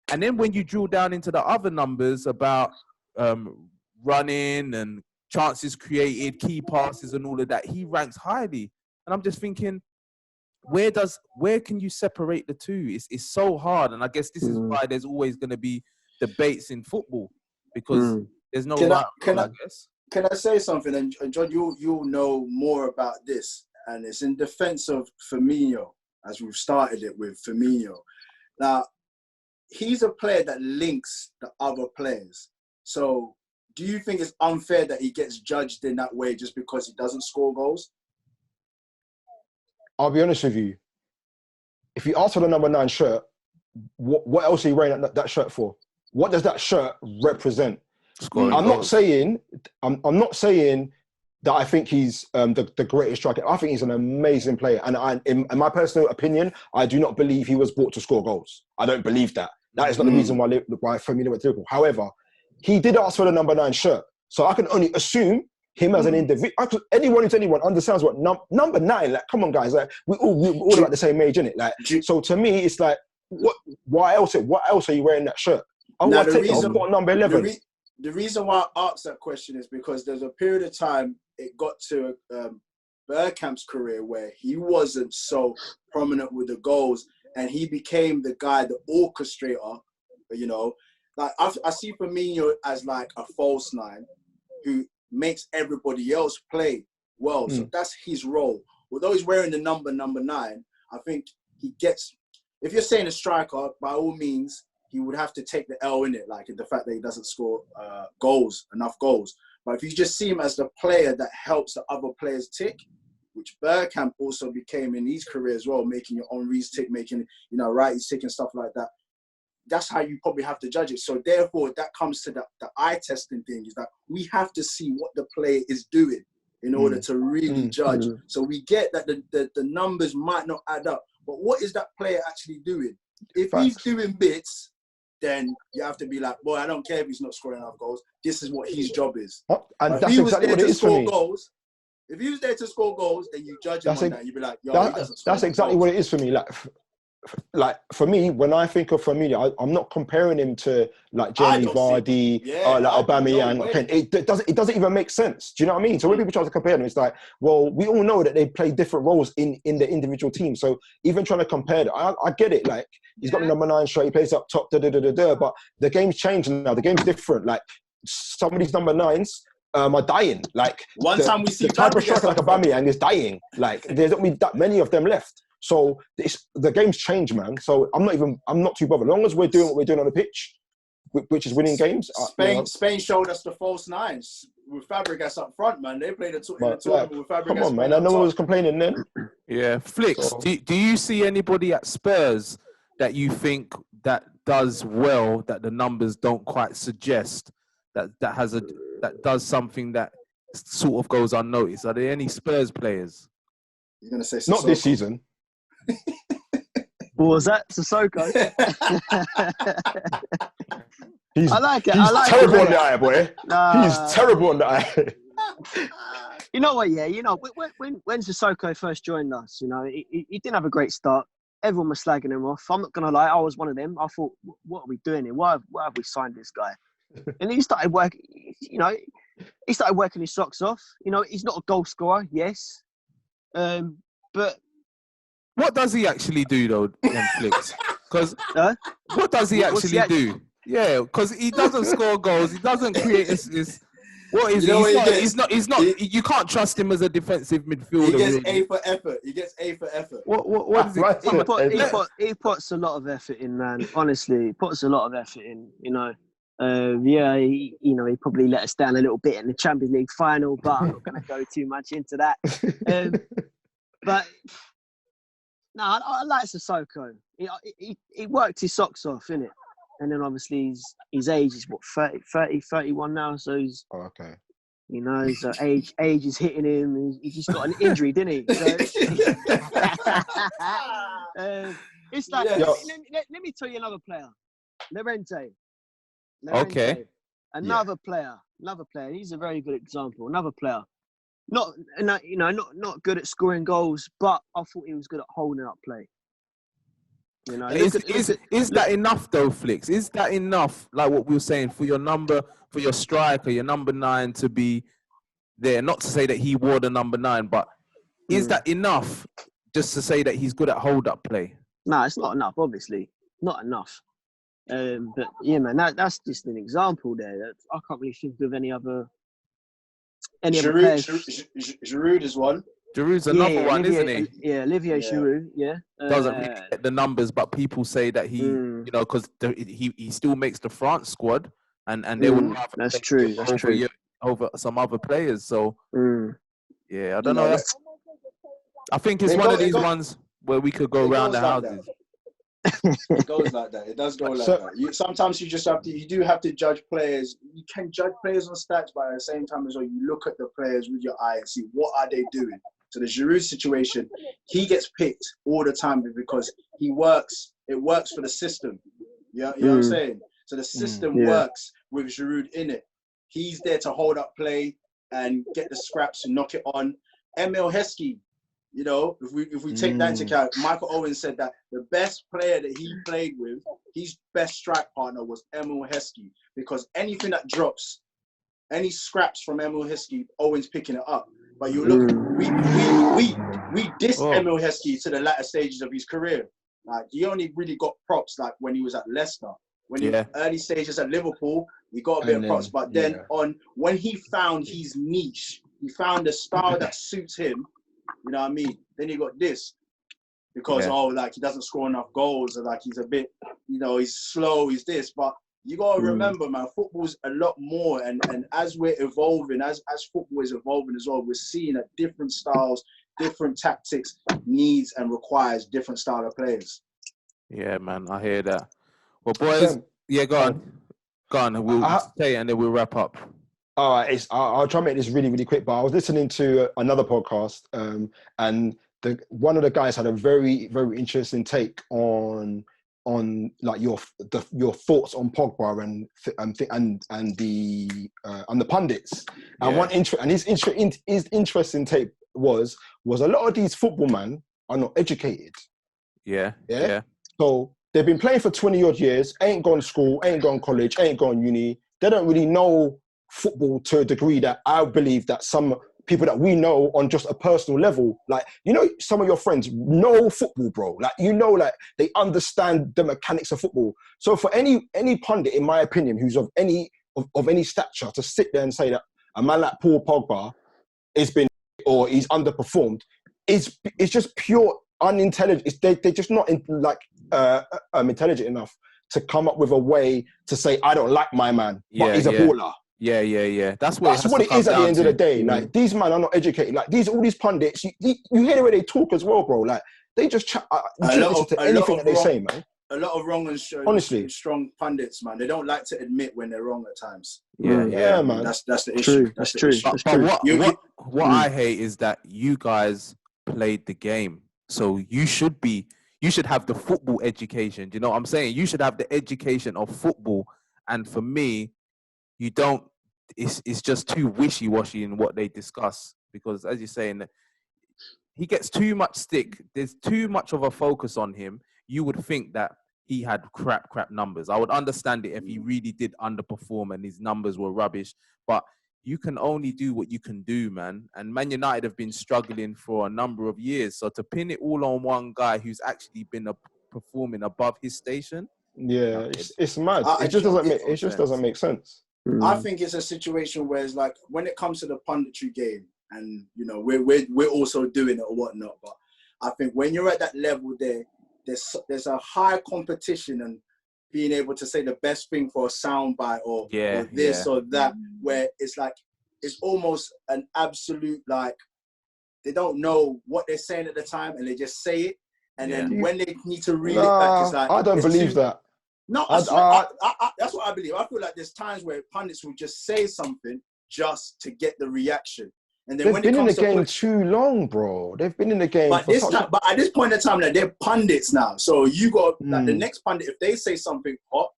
And then when you drill down into the other numbers about running and chances created, key passes and all of that, he ranks highly. And I'm just thinking, where can you separate the two? It's so hard. And I guess this is why there's always going to be debates in football, because there's no right or wrong, I guess. Can I say something? And John, you'll know more about this. And it's in defense of Firmino, as we've started it with Firmino. Now, he's a player that links the other players. So do you think it's unfair that he gets judged in that way just because he doesn't score goals? I'll be honest with you. If you ask for the number 9 shirt, what else are you wearing that shirt for? What does that shirt represent? I'm not saying that I think he's the greatest striker. I think he's an amazing player. And in my personal opinion, I do not believe he was bought to score goals. I don't believe that. That is not the reason why Firmino went to Liverpool. However, he did ask for the number 9 shirt. So I can only assume him as an individual. Anyone who's anyone understands what number 9, like, come on, guys. Like, we're all like the same age, innit? Like, so to me, it's like, what else are you wearing that shirt? Now, I'll number 11. The reason why I asked that question is because there's a period of time it got to Bergkamp's career where he wasn't so prominent with the goals, and he became the guy, the orchestrator, you know. Like, I see Firmino as like a false 9 who makes everybody else play well. So that's his role. Although he's wearing the number 9, I think he gets, if you're saying a striker, by all means, he would have to take the L in it, like the fact that he doesn't score enough goals. But if you just see him as the player that helps the other players tick, which Bergkamp also became in his career as well, making your Henry's tick, making, Wrighty's tick and stuff like that. That's how you probably have to judge it. So therefore, that comes to the eye testing thing, is that we have to see what the player is doing in order to really judge. So we get that the numbers might not add up, but what is that player actually doing? If he's doing bits, then you have to be like, boy, I don't care if he's not scoring enough goals. This is what his job is. And that's exactly what it is for me. If he was there to score goals, then you judge him on that. You'd be like, yo, he doesn't score. That's exactly what it is for me. Like for me, when I think of Firmino, I'm not comparing him to like Jamie Vardy or like Aubameyang. It doesn't even make sense. Do you know what I mean? So when people try to compare them, it's like, well, we all know that they play different roles in the individual team. So even trying to compare that, I get it. Like, he's got the number 9 shirt, he plays up top, but the game's changed now. The game's different. Like, some of these number 9s are dying. Like, time we see the type of striker like Aubameyang is dying. Like, there's not that many of them left. So the game's changed, man. So I'm not too bothered. As long as we're doing what we're doing on the pitch, which is winning games. Spain showed us the false 9s with Fabregas up front, man. They played in the tournament with Fabregas. Come on, man. I know one was complaining then. Yeah, Flicks. So, do you see anybody at Spurs that you think that does well, that the numbers don't quite suggest, that does something that sort of goes unnoticed? Are there any Spurs players? You're gonna say Sissoko? Not this season. What was that? Sissoko? I like it. He's terrible on the eye, boy. He's terrible on the eye. You know what? Yeah, when Sissoko first joined us, he didn't have a great start. Everyone was slagging him off. I'm not gonna lie, I was one of them. I thought, what are we doing here? Why have we signed this guy? And he started working. He started working his socks off. He's not a goal scorer, yes, but. What does he actually do, though, Flicks? Because what does he actually do? Yeah, because he doesn't score goals. He doesn't create this. What is he? He's not. You can't trust him as a defensive midfielder. He gets A for effort. What is it? He puts a lot of effort in, man. Honestly, he puts a lot of effort in. He probably let us down a little bit in the Champions League final, but I'm not going to go too much into that. But. No, I like Sissoko. He worked his socks off, innit? And then obviously his age is what, 30, 31 now, so he's... Oh, okay. His age is hitting him. He just got an injury, didn't he? So, It's like, Yes. let me tell you another player. Lorente. Okay. Another player. He's a very good example. Another player. Not good at scoring goals, but I thought he was good at holding up play. You know, Is that enough though, Flicks? Is that enough? Like what we were saying, for your striker, your number 9 to be there. Not to say that he wore the number 9, but is that enough just to say that he's good at hold up play? No, it's not enough. Obviously, not enough. But yeah, man, that's just an example there. I can't really think of any other players. Giroud is one. Giroud's another one, isn't he? Yeah, Olivier Giroud. Yeah, doesn't really get the numbers, but people say that he, you know, because he still makes the France squad, and they would rather that's true. over some other players. So yeah, I don't know. I think it's one of these ones where we could go around the houses. It goes like that. It does go like that. Sometimes you do have to judge players. You can judge players on stats, but at the same time as well, you look at the players with your eye and see what are they doing. So the Giroud situation, he gets picked all the time because he works. It works for the system. You know what I'm saying? So the system works with Giroud in it. He's there to hold up play and get the scraps and knock it on. Emil Heskey, you know, if we take that into account, Michael Owen said that the best player that he played with, his best strike partner was Emil Heskey, because anything that drops, any scraps from Emil Heskey, Owen's picking it up. But you look, we dissed Emil Heskey to the latter stages of his career. Like, he only really got props like when he was at Leicester. When he was early stages at Liverpool, he got a bit of props. But then when he found his niche, he found the style that suits him. You know what I mean? Then he got this because like he doesn't score enough goals, or like he's a bit, you know, he's slow, he's this. But you gotta remember, man, football's a lot more, and as we're evolving, as football is evolving as well, we're seeing that different styles, different tactics needs and requires different style of players. Yeah, man, I hear that. Well, boys, go on. We'll say it and then we'll wrap up. All right, I'll try and make this really, really quick. But I was listening to another podcast, and one of the guys had a very, very interesting take on like your thoughts on Pogba and the pundits. And his interesting take was a lot of these football men are not educated. Yeah. So they've been playing for 20 odd years, ain't gone to school, ain't gone to college, ain't gone to uni. They don't really know football to a degree that I believe that some people that we know on just a personal level, like, you know, some of your friends know football, bro. Like, you know, like they understand the mechanics of football. So for any pundit, in my opinion, who's of any stature, to sit there and say that a man like Paul Pogba has been, or he's underperformed, it's just pure unintelligent. They're just not intelligent enough to come up with a way to say, I don't like my man, but he's a baller. Yeah. That's what it is at the end of the day. Like, these men are not educated. Like, all these pundits, you hear the way they talk as well, bro. Like, they just chat to anything that they say, man. A lot of wrong and honestly strong pundits, man. They don't like to admit when they're wrong at times. Yeah, man. That's the issue. That's true. But what I hate is that you guys played the game, so you should have the football education. Do you know what I'm saying? You should have the education of football, and for me, you don't. It's just too wishy-washy in what they discuss, because, as you're saying, he gets too much stick. There's too much of a focus on him. You would think that he had crap numbers. I would understand it if he really did underperform and his numbers were rubbish. But you can only do what you can do, man. And Man United have been struggling for a number of years. So to pin it all on one guy who's actually been performing above his station, it's mad. It just doesn't make sense. I think it's a situation where it's like, when it comes to the punditry game, and you know, we're also doing it or whatnot, but I think when you're at that level there's a high competition, and being able to say the best thing for a soundbite or this or that, where it's like, it's almost an absolute, like, they don't know what they're saying at the time and they just say it, and then when they need to read it back, it's like, I don't believe that. No, that's what I believe. I feel like there's times where pundits will just say something just to get the reaction. And then They've when been it in comes the to game too long, bro. They've been in the game but for this such time, but at this point in time, like, they're pundits now. So you got like the next pundit. If they say something hot,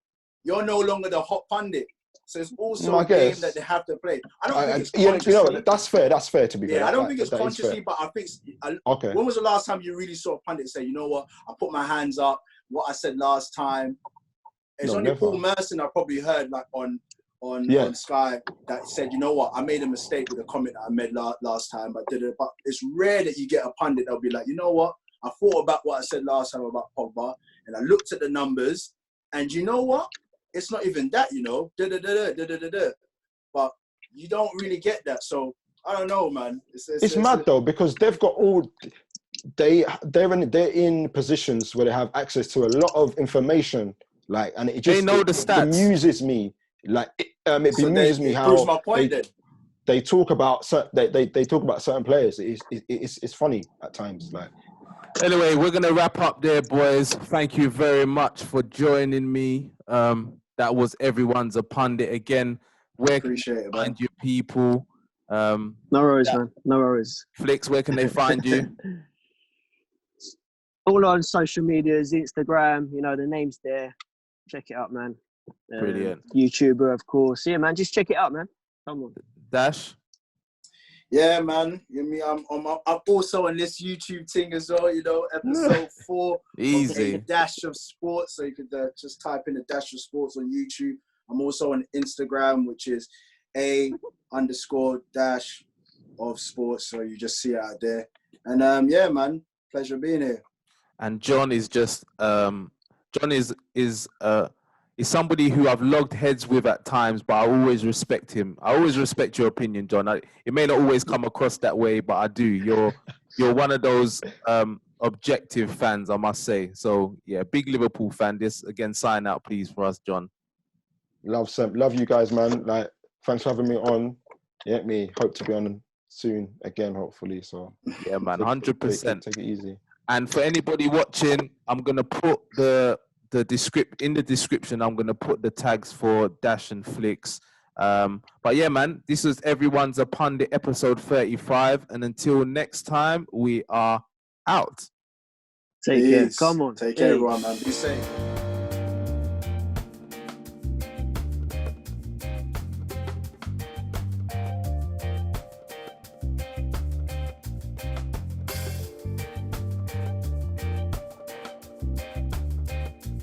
you're no longer the hot pundit. So it's also I a game guess. that they have to play. I don't think it's You consciously. know, that's fair. That's fair to be fair. Yeah, I don't think it's that is consciously, fair. but I think. Okay. When was the last time you really saw a pundit say, you know what, I put my hands up, what I said last time? It's only never. Paul Merson I probably heard like on Sky that said, you know what, I made a mistake with a comment that I made last time, but it's rare that you get a pundit that'll be like, you know what, I thought about what I said last time about Pogba, and I looked at the numbers, and you know what, it's not even that, you know, but you don't really get that. So I don't know, man. It's mad though, because they've got all. They're in positions where they have access to a lot of information, like, and it just they know the stats. It bemuses me, like it bemuses me how proves my point, they talk about they talk about certain players. It's funny at times, like. Anyway, we're gonna wrap up there, boys. Thank you very much for joining me. That was Everyone's a Pundit again. Where can you find your people? No worries, man. No worries. Flicks, where can they find you? All on social medias, Instagram, you know, the name's there. Check it out, man. Brilliant. YouTuber, of course. Yeah, man, just check it out, man. Come on. Dash? Yeah, man. You know, I'm also on this YouTube thing as well, you know, episode 4. Easy. A Dash of Sports. So you could just type in a Dash of Sports on YouTube. I'm also on Instagram, which is _dash of sports. So you just see it out there. And yeah, man, pleasure being here. And John is just John is somebody who I've logged heads with at times, but I always respect him. I always respect your opinion, John. It may not always come across that way, but I do. You're one of those objective fans, I must say. So yeah, big Liverpool fan. This again, sign out, please, for us, John. Love you guys, man. Like, thanks for having me on. Yeah, hope to be on soon again, hopefully. So yeah, man, 100%. Take it easy. And for anybody watching, I'm gonna put in the description. I'm gonna put the tags for Dash and Flicks. But yeah, man, this was Everyone's a Pundit, episode 35. And until next time, we are out. Take care. Come on. Take care, everyone, man. Be safe.